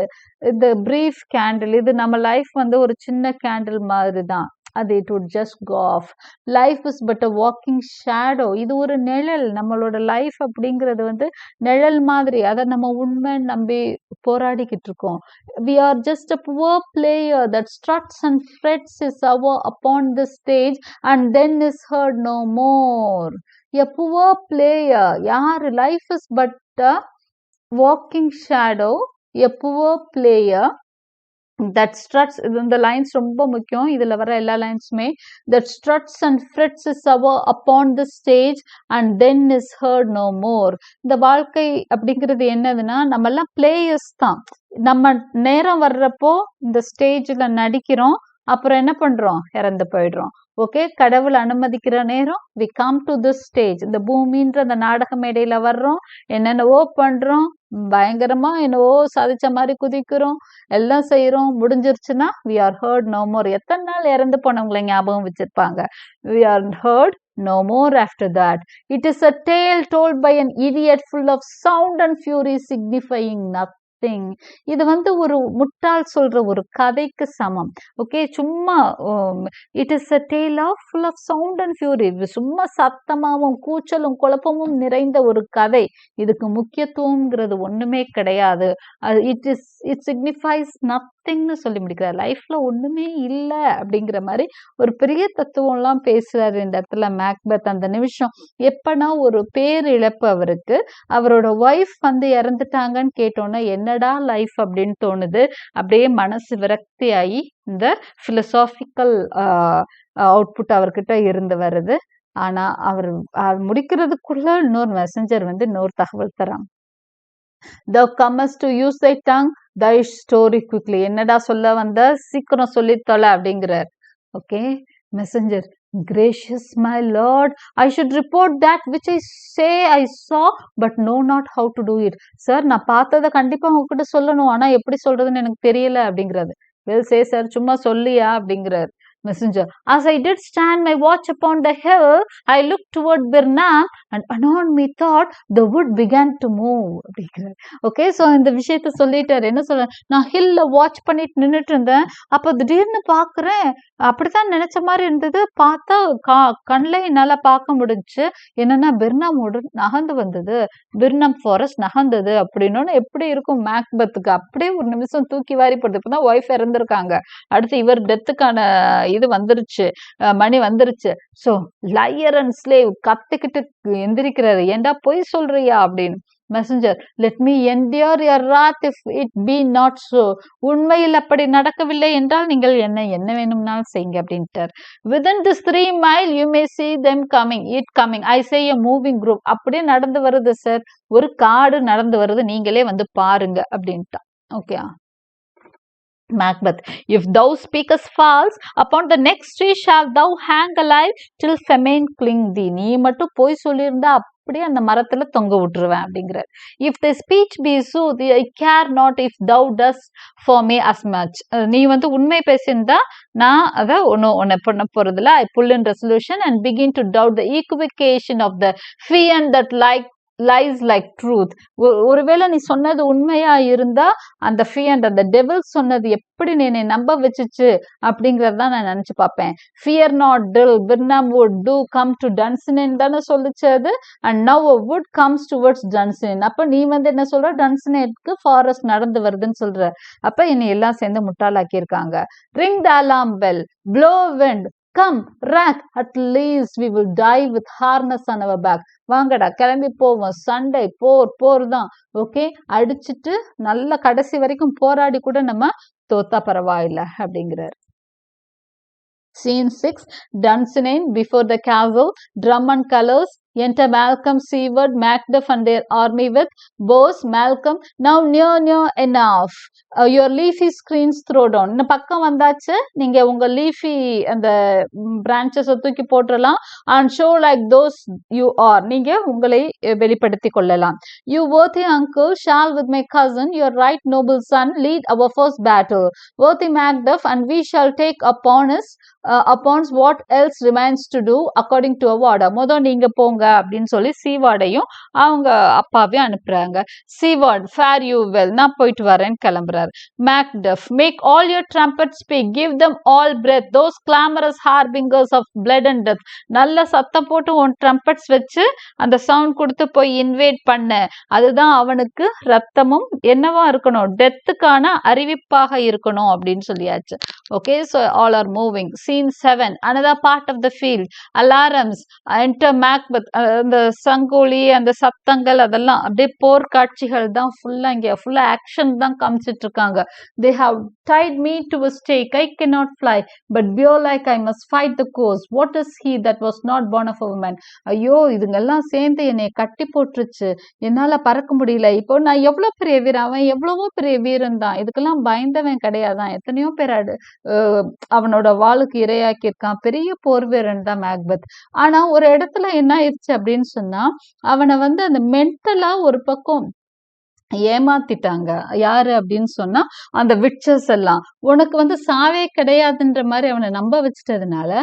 S1: இந்த பிரீஃப் கேண்டில், இது நம்ம லைஃப் வந்து ஒரு சின்ன கேண்டில் மாதிரி தான். அது it would just go off. Life is but a walking shadow. இது ஒரு நிழல். நம்மளோட லைஃப் அப்படிங்கிறது வந்து நிழல் மாதிரி. அதை நம்ம உண்மை நம்பி போராடிக்கிட்டு இருக்கோம். we are just a poor player that struts and frets his hour upon the stage and then is heard no more. A poor player. யாரு? life is but a walking shadow. A poor player that struts. இந்த lines ரொம்ப முக்கியம். இதுல வர எல்லா லைன்ஸுமே that struts and frets his hour upon the stage and then is heard no more. இந்த வாழ்க்கை அப்படிங்கிறது என்னதுன்னா, நம்ம எல்லாம் பிளேயர்ஸ் தான். நம்ம நேரம் வர்றப்போ இந்த ஸ்டேஜ்ல நடிக்கிறோம், அப்புறம் என்ன பண்றோம், இறந்து போயிடுறோம். ஓகே, கடவுள் அனுமதிக்கிற நேரம் we come to this stage. இந்த பூமின்ற அந்த நாடக மேடையில வர்றோம், என்னென்னவோ பண்றோம், பயங்கரமா என்னவோ சாதிச்ச மாதிரி குதிக்கிறோம், எல்லாம் செய்யறோம். முடிஞ்சிருச்சுன்னா we are heard no more. எத்தனை நாள் இறந்து போனவங்களை ஞாபகம் வச்சிருப்பாங்க. we are heard no more after that. It is a tale told by an idiot full of sound and fury signifying nothing. இது வந்து ஒரு முட்டாள் சொல்ற ஒரு கதைக்கு சமம். ஓகே, சும்மா it is a tale of full of sound and fury. சும்மா சத்தமாவும் கூச்சலும் குழப்பமும் நிறைந்த ஒரு கதை. இதுக்கு முக்கியத்துவம்ங்கிறது ஒண்ணுமே கிடையாது. it signifies nothingன்னு சொல்லி முடிக்கிறார். லைஃப்ல ஒண்ணுமே இல்லை அப்படிங்கிற மாதிரி ஒரு பெரிய தத்துவம் எல்லாம் பேசுறாரு இந்த இடத்துல மேக்பெத். அந்த நிமிஷம் எப்பனா ஒரு பேரிழப்பு அவருக்கு, அவரோட ஒய்ஃப் வந்து இறந்துட்டாங்கன்னு கேட்டோன்னா என்னடா லைஃப் அப்படின்னு தோணுது. அப்படியே மனசு விரக்தி ஆகி இந்த பிலசாபிக்கல் அவுட்புட் அவர்கிட்ட இருந்து வருது. ஆனா அவர் முடிக்கிறதுக்குள்ள இன்னொரு மெசஞ்சர் வந்து இன்னொரு தகவல் தரான். thou comest to use thy tongue, thy story quickly. என்னடா சொல்ல வந்த, சீக்கிரம் சொல்லி தொலை அப்படிங்கிறார். Okay, messenger, gracious my lord, I should report that which I say I saw but know not how to do it. Sir, நான் பார்த்ததை கண்டிப்பா உங்ககிட்ட சொல்லணும், ஆனா எப்படி சொல்றதுன்னு எனக்கு தெரியல அப்படிங்கிறது. வெல் சே சார், சும்மா சொல்லியா அப்படிங்கிறார். Messenger, as I did stand my watch upon the hill, I looked toward Birnam and anon me thought the wood began to move. Okay, so இந்த விஷயத்த சொல்லிட்டாரு. என்ன சொல்ற, நான் ஹில்ல வாட்ச் பண்ணிட்டு நின்றுட்டு இருந்தேன், அப்ப திடீர்னு பாக்குறேன், அப்படித்தான் நினைச்ச மாதிரி இருந்தது, பார்த்தா கண்ணிலே என்னால பார்க்க முடிஞ்சு. என்னன்னா பிர்னாம் நகர்ந்து வந்தது, பிர்னாம் ஃபாரஸ்ட் நகர்ந்தது அப்படின்னு. எப்படி இருக்கும் மேக்பெத்துக்கு? அப்படியே ஒரு நிமிஷம் தூக்கி வாரி போடுது. இப்பதான் ஒய்ஃப் இறந்திருக்காங்க, அடுத்து இவர் டெத்துக்கான இது வந்துருச்சு, மணி வந்துருச்சு. சோ லயர் அண்ட் ஸ்லேவ் கத்துக்கிட்டு எந்திரிக்கிறாரு, ஏண்டா பொய் சொல்றியா அப்படின்னு. Messenger, let me endure your wrath if it be not so. உண்மையில் அப்படி நடக்கவில்லை என்றால் நீங்கள் என்ன வேணும்னாலும் செய்யுங்க அப்படின்ட்டார். Within this 3 mile you may see them coming. I say a moving group. அப்படியே நடந்து வருது சார், ஒரு காடு நடந்து வருது, நீங்களே வந்து பாருங்க அப்படின்ட்டா. Okay. Macbeth, if thou speakest false, upon the next tree shalt thou hang alive till famine cling thee. நீ மட்டும் போய் சொல்லியிருந்தா அப்படியே அந்த மரத்துல தொங்க விட்டுருவேன் அப்படிங்கிறார். If the speech be sooth, I care not if thou dost for me as much. நீ வந்து உண்மை பேசியிருந்தா நான் அதை உன்னை பண்ண போறதில்ல. I pull in resolution and begin to doubt the equivocation of the fiend that lies like truth. ஒருவேளை நீ சொன்னது உண்மையா இருந்தா அந்த fiend, அந்த devil சொன்னது எப்படி நீ நம்ப வச்சுச்சு அப்படிங்கறதான் நான் நினைச்சு பார்ப்பேன். Fear not, dill, Birnam wood do come to Dunsinane தானே சொல்லுச்சு அது. And now a wood comes towards Dunsinane. அப்ப நீ வந்து என்ன சொல்ற, Dunsinane-க்கு ஃபாரஸ்ட் நடந்து வருதுன்னு சொல்ற. அப்ப என்னை எல்லாம் சேர்ந்து முட்டாளாக்கி இருக்காங்க. Ring the alarm bell, blow wind, come, rack, at least we will die with harness on our back. வாங்கடா கிளம்பி போவோம், சண்டை போர் தான். ஓகே, அடிச்சுட்டு நல்ல கடைசி வரைக்கும் போராடி கூட நம்ம தோத்தா பரவாயில்ல அப்படிங்கிறார். Scene 6, Dunsinane before the castle, drum and colors. Enter Malcolm Seward, Macbeth and their army with bows. Malcolm, now near enough. Your leafy screens throw down. இந்த பக்கம் வந்தாச்சு, நீங்க உங்க leafy அந்த branches தூக்கி போட்டுறலாம். And show like those you are. நீங்க உங்களை வெளிப்படுத்தி கொள்ளலாம். You worthy uncle shall with my cousin, your right noble son, lead our first battle. Worthy Macbeth, and we shall take upon what else remains to do according to our order. முதல் நீங்க போங்க அப்படின்னு சொல்லி சீவார்டையும் அவங்க அப்பாவையும் அனுப்புறாங்க. சீவார்ட், fare you well, நான் போயிட்டு வரேன்னு கிளம்புறாரு. Macbeth, make all your trumpets speak, give them all breath, those clamorous harbingers of blood and death. நல்ல சத்தம் போட்டு உன் ட்ரம்பட்ஸ் வச்சு அந்த சவுண்ட் கொடுத்து போய் இன்வேட் பண்ண, அதுதான் அவனுக்கு ரத்தமும் என்னவா இருக்கணும், டெத்துக்கான அறிவிப்பாக இருக்கணும் அப்படின்னு சொல்லியாச்சு. Okay, so all are moving. Scene 7, another part of the field. Alarms, enter Macbeth. அந்த சங்கோலி அந்த சத்தங்கள் அதெல்லாம் அப்படியே போர் காட்சிகள் தான் ஃபுல்லா, இங்க ஃபுல்லா ஆக்ஷன் தான் காமிச்சிட்டு இருக்காங்க. They have tied me to a stake, I cannot fly, but bear like I must fight the course. What is he that was not born of a woman? ஐயோ, இதுங்கெல்லாம் சேர்ந்து என்னை கட்டி போட்டுருச்சு, என்னால பறக்க முடியல. இப்போ நான் எவ்வளவு பெரிய வீரன், அவன் எவ்வளவோ பெரிய வீரன் தான், இதுக்கெல்லாம் பயந்தவன் கிடையாதான். எத்தனையோ பேர் அவனோட வாளுக்கு இரையாக்கி இருக்கான், பெரிய போர் வீரன் தான் மேக்பெத். ஆனா ஒரு இடத்துல என்ன ஆயிடுச்சு அப்படின்னு சொன்னா, அவனை வந்து அந்த மென்டலா ஒரு பக்கம் ஏமாத்திட்டாங்க. யாரு அப்படின்னு சொன்னா அந்த விட்சஸ் எல்லாம். உனக்கு வந்து சாவே கிடையாதுன்ற மாதிரி அவனை நம்ப வச்சிட்டதுனால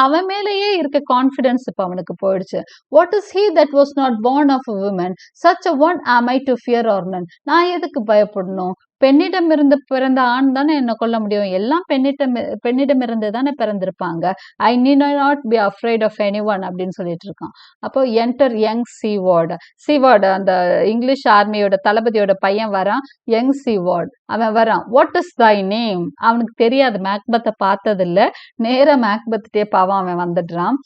S1: அவன் மேலேயே இருக்க கான்பிடன்ஸ் இப்ப அவனுக்கு போயிடுச்சு. What is he that was not born of a woman, such a one am I to fear or none. நான் எதுக்கு பயப்படணும், பெண்ணிடமிருந்து பிறந்த ஆண் தானே என்ன கொல்ல முடியும், எல்லாம் பெண்ணிடமிருந்து தானே பிறந்திருப்பாங்க. I need not be afraid of any one அப்படின்னு சொல்லிட்டு இருக்கான். அப்போ என்டர் யங் சீவார்டு அந்த இங்கிலீஷ் ஆர்மியோட தளபதியோட பையன் வரான், யங் சீவார்டு. அவன் வரான். What is Thai name? அவனுக்கு தெரியாது, மேக்பத்தை பார்த்தது இல்ல. நேரா மேக்பத்தே பாவம் அவன் வந்துடுறான்.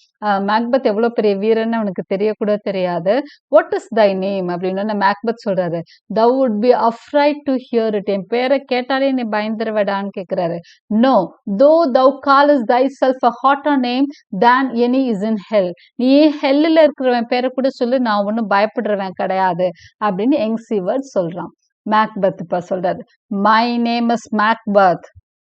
S1: மேக்பத் எவ்வளவு பெரிய வீரன்னு அவனுக்கு தெரியக்கூட தெரியாது. வாட் இஸ் தை நேம் அப்படின்னு மேக்பத் சொல்றாரு. thou would be afraid to hear it. என் பேரை கேட்டாலே நீ பயந்துருவடான்னு கேக்குறாரு. No, though thou callest thyself a hotter name than any is in hell. நீ ஹெல்லில் இருக்கிறவன் பேரை கூட சொல்லு, நான் ஒன்னும் பயப்படுறவன் கிடையாது அப்படின்னு யங் சீவர்ட் சொல்றான். மேக்பத் இப்ப சொல்றாரு, my name is Macbeth.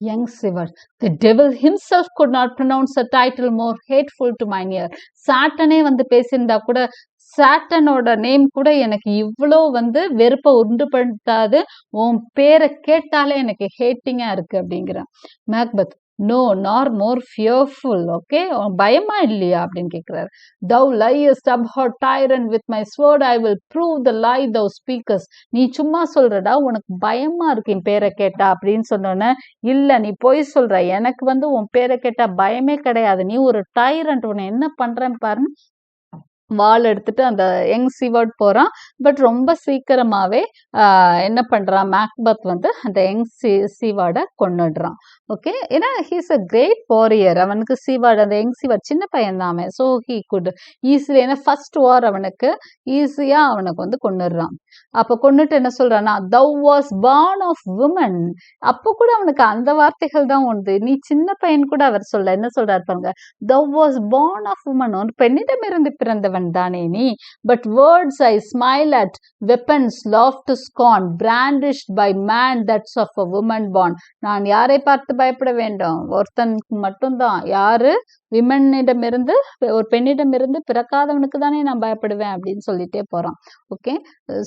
S1: Young Seward, the devil himself could not pronounce a title more hateful to mine ear. சாட்டனே வந்து பேசியிருந்தா கூட, சாட்டனோட நேம் கூட எனக்கு இவ்வளோ வந்து வெறுப்பை உண்டுபடுத்தாது, உன் பேரை கேட்டாலே எனக்கு ஹேட்டிங்கா இருக்கு அப்படிங்கிறான். மேக்பத், நோ நார் மோர் ஃபியர்ஃபுல். ஓகே, பயமா இல்லையா அப்படின்னு கேட்கிறாரு. thou liest abhorred tyrant, with my sword I will prove the lie thou speakest. நீ சும்மா சொல்றடா, உனக்கு பயமா இருக்கு என் பேரை கேட்டா அப்படின்னு சொன்னோன்னே, இல்ல நீ போய் சொல்ற, எனக்கு வந்து உன் பேரை கேட்டா பயமே கிடையாது, நீ ஒரு டைரண்ட், உன்னை என்ன பண்றேன்னு பாருன்னு வாள் எடுத்துட்டு அந்த யங் சீவர்ட் போறான். பட் ரொம்ப சீக்கிரமாவே என்ன பண்றான், மேக்பெத் வந்து அந்த யங் சீவார்டை கொன்னுடுறான். ஓகே, ஏன்னா ஹீஸ் அ கிரேட் வாரியர். அவனுக்கு சீவார்டு, அந்த யங் சீவார்ட் சின்ன பையன் தான். ஸோ ஹீ குட் ஈஸிலி, ஏன்னா ஃபர்ஸ்ட் வார் அவனுக்கு ஈஸியா அவனுக்கு வந்து கொன்னுடுறான். அப்ப கொன்னுட்டு என்ன சொல்றான்னா, thou was born of woman. அப்போ கூட அவனுக்கு அந்த வார்த்தைகள் தான் உண்டு. நீ சின்ன பையன் கூட அவர் சொல்ல என்ன சொல்றாரு பாருங்க, thou was born of woman. ஒரு பெண்ணிடமிருந்து பிறந்தவன் தானே நீ. But words I smile at, weapons laugh to scorn, brandished by man that's of a woman born. நான் யாரை பார்த்து பயப்பட வேண்டும்? ஒருத்தனுக்கு மட்டும்தான். யாரு? விமனிடமிருந்து, ஒரு பெண்ணிடமிருந்து பிறக்காதவனுக்கு தானே நான் பயப்படுவேன் அப்படின்னு சொல்லிட்டே போறான். ஓகே,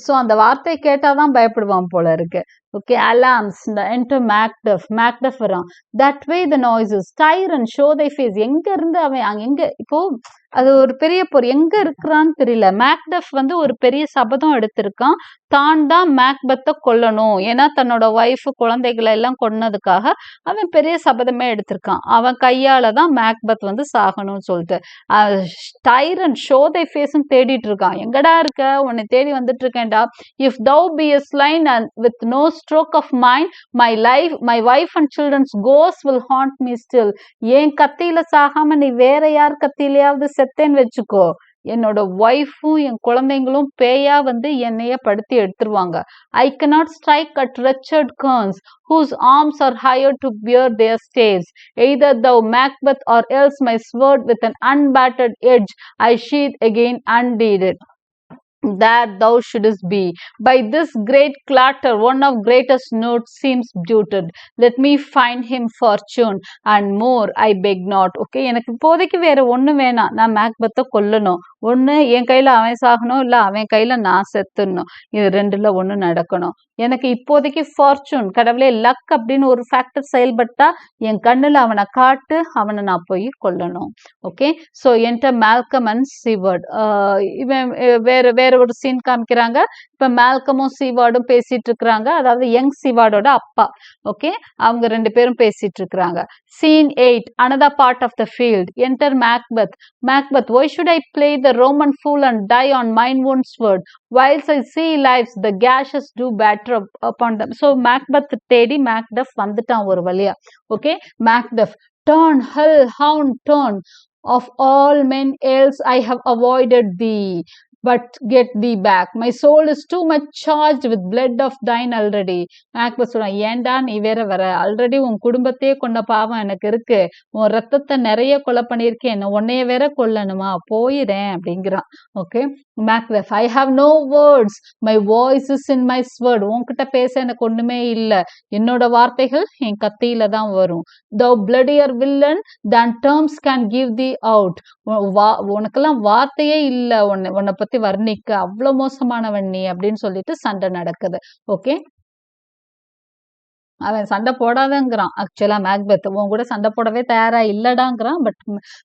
S1: ஸோ அந்த வார்த்தை கேட்டாதான் பயப்படுவான் போல இருக்கு. Okay, alarms enter Macbeth. Macbeth வரான். That way the noises tire and show thy face. எங்க இருந்து அவன் அங்க எங்க, இப்போ அது ஒரு பெரிய போர், எங்க இருக்கிறான்னு தெரியல. மேக்டஃப் வந்து ஒரு பெரிய சபதம் எடுத்திருக்கான், தான் தான் மேக்பெத்தை கொல்லணும். ஏன்னா தன்னோட ஒய்ஃப் குழந்தைகளை எல்லாம் கொன்னதுக்காக அவன் பெரிய சபதமே எடுத்திருக்கான். அவன் கையால தான் மேக்பெத் வந்து சாகணும்னு சொல்லிட்டு டைர் அண்ட் ஷோ தை ஃபேஸ்ன்னு தேடிட்டு இருக்கான். எங்கடா இருக்க, உன்னை தேடி வந்துட்டு இருக்கேன்டா. If thou be a slain and with no stroke of mine, my wife and children's ghosts will haunt me still. ஏன் கத்தியில சாகாம நீ வேற யார் கத்தியிலையாவது செத்தேன்னு வச்சுக்கோ, என்னோட ஒய்ஃபும் என் குழந்தைங்களும் பேயா வந்து என்னைய படுத்தி எடுத்துருவாங்க. I cannot strike at wretched kerns whose arms are hired to bear their staves. Either thou Macbeth or else my sword with an unbattered edge I sheathe again undeeded. That thou shouldest be. By this great clatter one of greatest note seems duted. Let me find him fortune and more I beg not. Okay, எனக்கு இப்போதைக்கு வேற ஒண்ணு வேணாம். நான் மேக்பெத்தை கொல்லணும். ஒண்ணு என் கையில அவன் சாகணும், இல்ல அவன் கையில நான் செத்துடணும். இது ரெண்டுல ஒண்ணு நடக்கணும். எனக்கு இப்போதைக்கு ஃபார்ச்சூன், கடவுளே லக் அப்படின்னு ஒரு ஃபேக்டர் செயல்பட்டா என் கண்ணுல அவனை காட்டு, அவனை நான் போய் கொல்லணும். Okay, so enter Malcolm and Siward. இவன் வேற வேற ஒரு சீன் காமிக்கிறாங்க. இப்ப மேல்கமும் சீவார்டும் பேசிட்டு இருக்கிறாங்க, அதாவது யங் சீவார்டோட அப்பா. ஓகே, அவங்க ரெண்டு பேரும் பேசிட்டு இருக்கிறாங்க. Scene 8, another part of the field. Enter Macbeth. Macbeth, why should I play the Roman fool and die on mine own sword? Whilst I see lives, the gashes do batter upon them. So Macbeth தேடி Macbeth வந்துட்டான் ஒரு வழியா. Okay, Macbeth, turn hell hound turn, of all men else I have avoided thee, but get thee back. My soul is too much charged with blood of thine already. Macbeth சொல்றான், ஏண்டா நீ வேற வர, already உன் குடும்பத்தையே கொண்ட பாவம் எனக்கு இருக்கு, உன் ரத்தத்தை நிறைய கொலை பண்ணியிருக்கேன், என்ன உன்னைய வேற கொல்லணுமா, போயிறேன் அப்படிங்கிறான். Okay, Macbeth, I have no words, my voice is in my sword. உன்கிட்ட பேச எனக்கு ஒண்ணுமே இல்லை, என்னோட வார்த்தைகள் என் கத்தியில தான் வரும். Thou bloodier villain than terms can give thee out. உனக்கெல்லாம் வார்த்தையே இல்லை உன்னை பத்தி வர்ணிக்க, அவ்வளவு மோசமானவன் நீ அப்படின்னு சொல்லிட்டு சண்டை நடக்குது. ஓகே, அவன் சண்டை போடாதங்கிறான். ஆக்சுவலா மேக்பெத் உன் கூட சண்டை போடவே தயாரா இல்லடாங்கிறான். But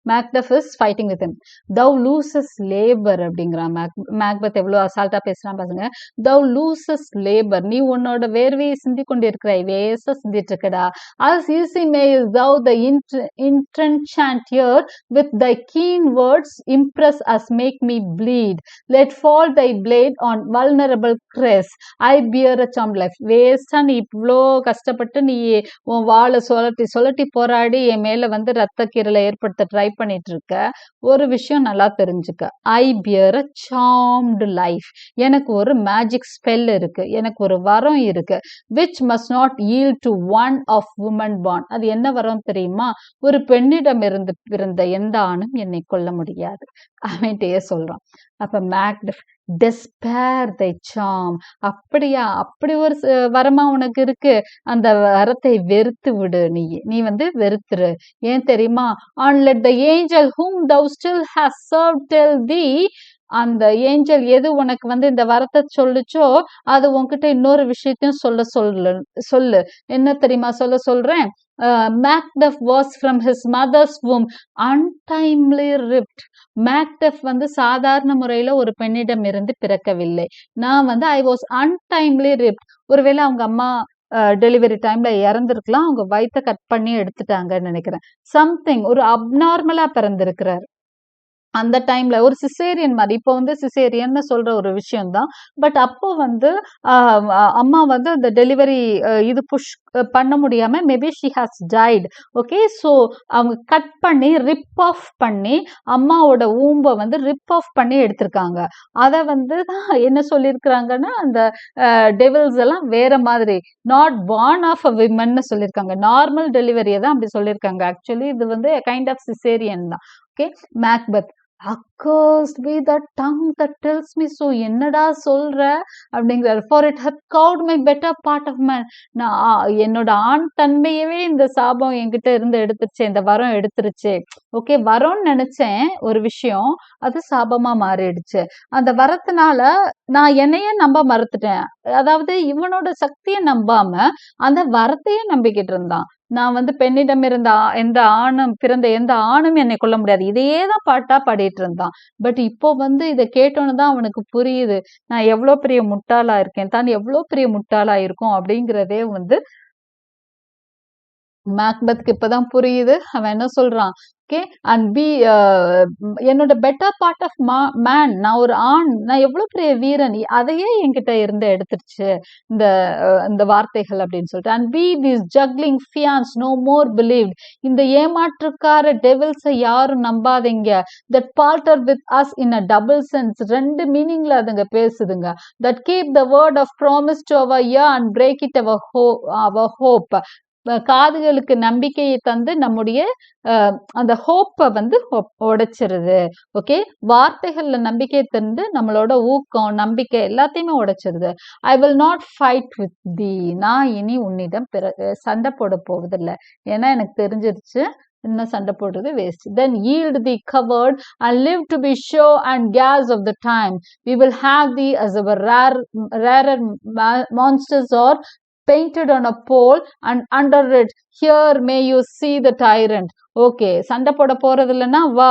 S1: Macbeth is fighting with him. thou loses labor அப்படிங்கிறான். மேக்பெத் எவ்வளவு அசால்ட்டா பேசுறான் பாருங்க. thou loses labor, நீ உன்னோட வேர்வையை சிந்தி கொண்டிருக்கிறாய், வேச சிந்திட்டு இருக்கடா. as easy mayest thou the intrenchant ear with thy keen words impress as make me bleed. let fall thy blade on vulnerable crest, I bear a charmed life. வேஸ்டா நீ இவ்வளோ கஷ்டப்பட்டு நீ உன் வாழை சொலட்டி சொலட்டி போராடி என் மேல வந்து ரத்த கீரலை ஏற்படுத்த ட்ரை பண்ணிட்டு இருக்க. ஒரு விஷயம் நல்லா தெரிஞ்சுக்க, ஐ பியர் அ சார்ம்டு லைஃப். எனக்கு ஒரு மேஜிக் ஸ்பெல் இருக்கு, எனக்கு ஒரு வரம் இருக்கு. Which must not yield to one of woman born. அது என்ன வரம் தெரியுமா? ஒரு பெண்ணிடம் இருந்து பிறந்த எந்த ஆணும் என்னை கொல்ல முடியாது அவன்கிட்டயே சொல்றான். அப்ப மேக்பெத், டெஸ்பேர் தை சார்ம். அப்படியா, அப்படி ஒரு வரமா உனக்கு இருக்கு, அந்த வரத்தை வெறுத்து விடு. நீ வந்து வெறுத்துரு. ஏன் தெரியுமா? and let the angel whom thou still hast served tell thee. அந்த ஏஞ்சல் எது உனக்கு வந்து இந்த வரத்தை சொல்லுச்சோ அது உன்கிட்ட இன்னொரு விஷயத்தையும் சொல்லு. என்ன தெரியுமா சொல்றேன்? Macbeth was from his mother's womb untimely ripped. Macbeth வந்து சாதாரண முறையில ஒரு பெண்ணிடம் இருந்து பிறக்கவில்லை. நான் வந்து I was untimely ripped. ஒருவேளை அவங்க அம்மா டெலிவரி டைம்ல இறந்திருக்கலாம், அவங்க வயித்தை கட் பண்ணி எடுத்துட்டாங்கன்னு நினைக்கிறேன். சம்திங் ஒரு அப்நார்மலா பிறந்திருக்கிறார். அந்த டைம்ல ஒரு சிசேரியன் மாதிரி இப்போ வந்து சிசேரியன்னு சொல்ற ஒரு விஷயம் தான். பட் அப்போ வந்து அம்மா வந்து அந்த டெலிவரி இது புஷ் பண்ண முடியாம maybe she has died. Okay, so அவங்க கட் பண்ணி ரிப் ஆஃப் பண்ணி அம்மாவோட ஊம்ப வந்து ரிப் ஆஃப் பண்ணி எடுத்திருக்காங்க. அதை வந்து என்ன சொல்லியிருக்கிறாங்கன்னா அந்த டெவில்ஸ் எல்லாம் வேற மாதிரி நாட் பார்ன் ஆஃப் அ விமன்னு சொல்லியிருக்காங்க. நார்மல் டெலிவரியை தான் அப்படி சொல்லியிருக்காங்க. ஆக்சுவலி இது வந்து கைண்ட் ஆஃப் சிசேரியன் தான். Okay, Macbeth accursed be the tongue that tells me so. என்னடா சொல்ற அப்படிங்கிறாரு. for it hath cowed my better part of man. நான் என்னோட ஆண் தன்மையவே இந்த சாபம் என்கிட்ட இருந்து எடுத்துருச்சு, இந்த வரம் எடுத்துருச்சு. ஓகே, வரம்னு நினைச்சேன் ஒரு விஷயம், அது சாபமா மாறிடுச்சு. அந்த வரத்தினால நான் என்னையே நம்ப மறுத்துட்டேன். அதாவது இவனோட சக்தியை நம்பாம அந்த வரத்தையே நம்பிக்கிட்டு இருந்தான். நான் வந்து பெண்ணிடம் இருந்த எந்த ஆணும் பிறந்த எந்த ஆணும் என்னை கொல்ல முடியாது, இதையே தான் பாட்டா பாடிட்டு இருந்தான். பட் இப்போ வந்து இதை கேட்டோன்னு தான் அவனுக்கு புரியுது, நான் எவ்வளவு பெரிய முட்டாளா இருக்கேன், தான் எவ்வளவு பெரிய முட்டாளா இருக்கும் அப்படிங்கிறதே வந்து மேக்பெத்க்கு இப்பதான் புரியுது. அவன் என்ன சொல்றான், ஓகே, அண்ட் பி என்னோட பெட்டர் பார்ட் ஆஃப் மேன், நான் ஒரு ஆண், நான் எவ்வளவு பெரிய வீரன், அதையே என்கிட்ட இருந்து எடுத்துருச்சு இந்த இந்த வார்த்தைகள் அப்படின்னு சொல்லிட்டு. And be this juggling fiends no more believed, இந்த ஏமாற்றுக்கார டெவில்ஸை யாரும் நம்பாதீங்க. That palter with us in a double sense, ரெண்டு மீனிங்ல அதுங்க பேசுதுங்க. That keep the word of promise to our ear and break it our hope, காதுகளுக்கு நம்பிக்கையை தந்து நம்முடைய அந்த ஹோப்பை வந்து உடைச்சிருது. ஓகே, வார்த்தைகள்ல நம்பிக்கை தந்து நம்மளோட ஊக்கம் நம்பிக்கை எல்லாத்தையுமே உடைச்சிருது. I will not fight with thee, நான் இனி உன்னிடம் சண்டை போட போவதில்லை, ஏன்னா எனக்கு தெரிஞ்சிருச்சு இன்னும் சண்டை போடுறது waste. Then yield thee coward and live to be sure and gas of the time. We will have thee as our rarer monsters or painted on a pole and under it here may you see the tyrant. Okay, சண்டை போட போறது இல்லைன்னா வா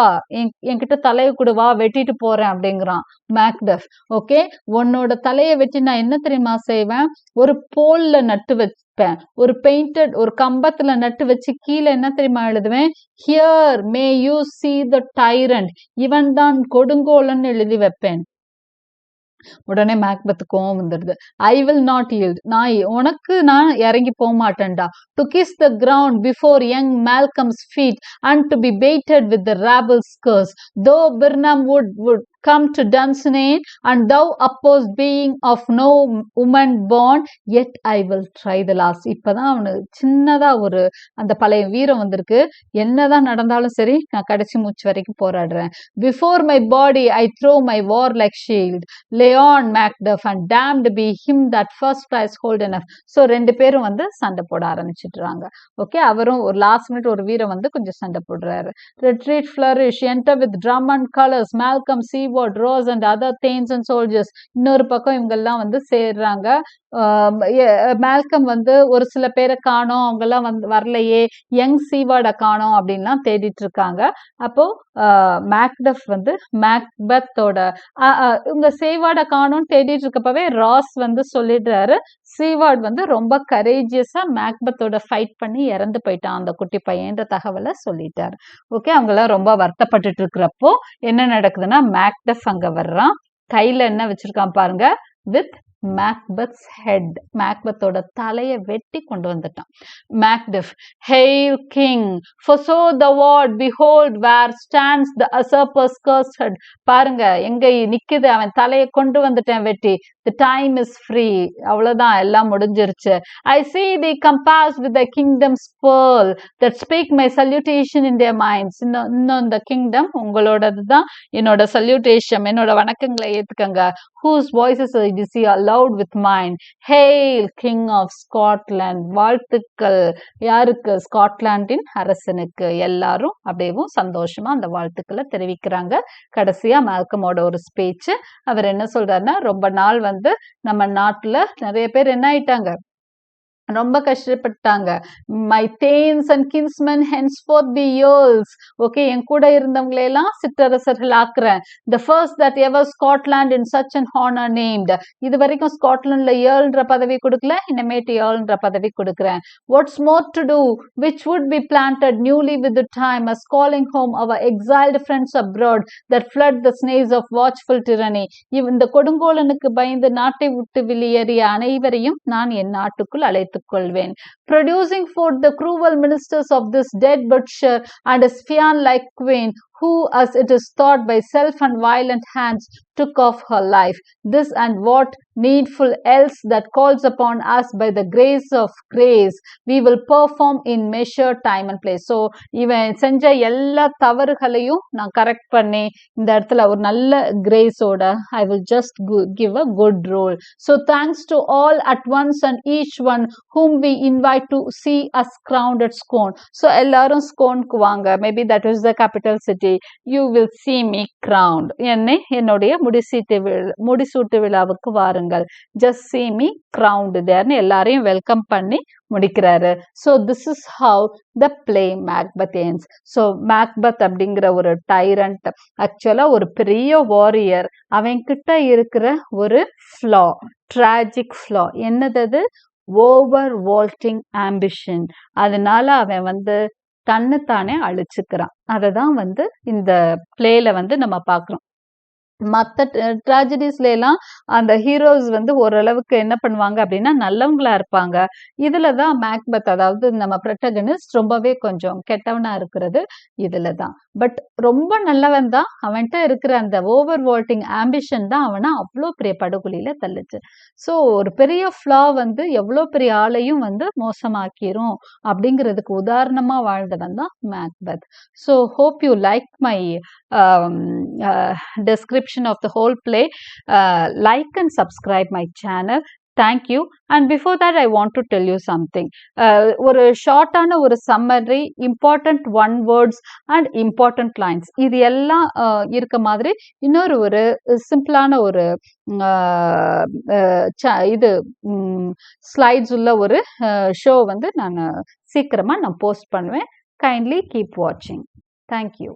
S1: என்கிட்ட தலையை கொடு, வா வெட்டிட்டு போறேன் அப்படிங்கிறான் மேக்டஃப். ஓகே, உன்னோட தலையை வெட்டி நான் என்ன தெரியுமா செய்வேன், ஒரு போல்ல நட்டு வைப்பேன், ஒரு பெயிண்டட் ஒரு கம்பத்துல நட்டு வச்சு கீழே என்ன தெரியுமா எழுதுவேன், here May you see the tyrant, இவன் தான் கொடுங்கோலன் எழுதி வைப்பேன். உடனே மேக்பெத் கோவம் வந்துடுது. ஐ வில் நாட் ஈல்ட், நான் உனக்கு நான் இறங்கி போக மாட்டேன்டா. To kiss the ground before young Malcolm's feet and to be baited with the rabble's curse, though Birnam would come to Dunsinane and thou opposed being of no woman born, yet I will try the last. இப்பதான் அவனுக்கு சின்னதா ஒரு அந்த பழைய வீரம் வந்திருக்கு. என்னதான் நடந்தாலும் சரி, நான் கடைசி மூச்சு வரைக்கும் போராடுறேன். Before my body I throw my warlike shield, Leon Macduff and damned be him that first prize hold enough. So ரெண்டு பேரும் வந்து சண்டை போட ஆரம்பிச்சிடுறாங்க. ஓகே, அவரும் ஒரு லாஸ்ட் மினிட் ஒரு வீரம் வந்து கொஞ்சம் சண்டை போடுறாரு. Retreat flourish, enter with drum and colors, Malcolm Seaward, Rose and other thanes and soldiers. இன்னொரு பக்கம் இவங்கெல்லாம் வந்து சேர்றாங்க. மேல்கம் வந்து ஒரு சில பேரை காணோம், அவங்க எல்லாம் வந்து வரலையே, யங் சீவார்டை காணோம் அப்படின்லாம் தேடிட்டு இருக்காங்க. அப்போ மேக்டஃப் வந்து மேக்பெத்தோட இவங்க சீவார்டை காணோம்னு தேடிட்டு இருக்கப்பவே ராஸ் வந்து சொல்லிடுறாரு, சீவார்ட் வந்து ரொம்ப கரேஜியஸா மேக்பெத்தோட ஃபைட் பண்ணி இறந்து போயிட்டான் அந்த குட்டி பையன்ற தகவலை சொல்லிட்டாரு. ஓகே, அவங்க எல்லாம் ரொம்ப வருத்தப்பட்டுட்டு இருக்கிறப்போ என்ன நடக்குதுன்னா, மேக்டஃப் அங்க வர்றான். கையில என்ன வச்சிருக்கான் பாருங்க, வித் மேக்பெத்ஸ் ஹெட், மேக்பெத்தோட தலையை வெட்டி கொண்டு வந்துட்டான். Macduff, hail king, for so the word, behold where stands the usurper's cursed head. பாருங்க எங்க நிக்குது, அவன் தலையை கொண்டு வந்துட்டேன் வெட்டி. the time is free, அவ்வளவுதான், எல்லாம் முடிஞ்சிருச்சு. I see thee compassed with the kingdom's pearl that speak my salutation in their minds. இன்னும் இந்த கிங்டம் உங்களோடது தான், என்னோட சல்யூட்டேஷன் என்னோட வணக்கங்களை ஏத்துக்கங்க. whose voices I see loud with mine. Hail King of Scotland. வாழ்த்துக்கள் யாருக்கு, ஸ்காட்லாண்டின் அரசனுக்கு. எல்லாரும் அப்படியேவும் சந்தோஷமா அந்த வாழ்த்துக்களை தெரிவிக்கிறாங்க. கடைசியா மேல்கமோட ஒரு ஸ்பீச். அவர் என்ன சொல்றாருன்னா, ரொம்ப நாள் வந்து நம்ம நாட்டுல நிறைய பேர் என்ன ஆயிட்டாங்க, ரொம்ப கஷ்டப்பட்டாங்க. My thanes and kinsmen henceforth be earls. Okay, என் கூட இருந்தவங்களை எல்லாம் சிற்றரசர்கள் ஆக்குறேன். The first that ever Scotland in such an honor named. இது வரைக்கும் ஸ்காட்லாண்ட்ல ஏர்ல்ன்ற பதவி கொடுக்கல, இனிமேட்டு ஏர்ல்ன்ற பதவி கொடுக்குறேன். What's more to do, which would be planted newly with the time, as calling home our exiled friends abroad that fled the snares of watchful tyranny. இந்த கொடுங்கோலனுக்கு பயந்து நாட்டை விட்டு வெளியேறிய அனைவரையும் நான் என் நாட்டுக்குள் அழைத்து கொள்வேன். Producing forth the cruel ministers of this dead butcher and a scion like queen, who, as it is thought, by self and violent hands took off her life. This and what needful else that calls upon us by the grace of grace, we will perform in measure, time and place. So இவன் செஞ்ச எல்லா தவறுகளையும் நான் correct பண்ணி இந்த இடத்துல ஒரு நல்ல கிரேஸோட I will just give a good role. So thanks to all at once and each one whom we invite to see us crowned at Scone. So எல்லாரும் ஸ்கோனுக்கு வாங்க. Maybe that is the capital city. You will see me crowned. என்னுடைய முடிசூட்டு விழாவுக்கு வாருங்கள். Just see me crowned there. எல்லாரையும் welcome பண்ணி முடிக்கிறாரு. So this is how the play Macbeth ends. So Macbeth அப்படிங்கிற ஒரு டைரண்ட், ஆக்சுவலா ஒரு பெரிய வாரியர், அவன் கிட்ட இருக்கிற ஒரு ஃப்ளா, ட்ராஜிக் ஃப்ளா என்னது? Over vaulting ambition. அதனால அவன் தன்னைத்தானே அழிச்சுக்கிறான். அதை தான் இந்த பிளேல நம்ம பார்க்குறோம். மற்ற ட்ராஜடிஸ்ல எல்லாம் அந்த ஹீரோஸ் ஓரளவுக்கு என்ன பண்ணுவாங்க அப்படின்னா நல்லவங்களா இருப்பாங்க. இதுலதான் மேக்பெத், அதாவது நம்ம ப்ரொட்டகனிஸ்ட் ரொம்பவே கொஞ்சம் கெட்டவனா இருக்கிறது இதுலதான். பட் ரொம்ப நல்லவன் தான். அவன்கிட்ட இருக்கிற அந்த ஓவர் வால்ட்டிங் ஆம்பிஷன் தான் அவனை அவ்வளோ பெரிய படுகொலியில தள்ளுச்சு. ஸோ ஒரு பெரிய ஃப்ளா எவ்வளோ பெரிய ஆளையும் மோசமாக்கிரும் அப்படிங்கிறதுக்கு உதாரணமா வாழ்ந்தவன் தான் Macbeth. So hope you like my description of the whole play. Like and subscribe my channel. Thank you. And before that, I want to tell you something. ஒரு ஷார்ட்டான ஒரு summary, important one words and important lines, இது எல்லாம் இருக்க மாதிரி இன்னொரு ஒரு சிம்பிளான ஒரு இது ஸ்லைட்ஸ் உள்ள ஒரு ஷோ நான் சீக்கிரமா போஸ்ட் பண்ணுவேன். கைண்ட்லி கீப் வாட்சிங். தேங்க்யூ.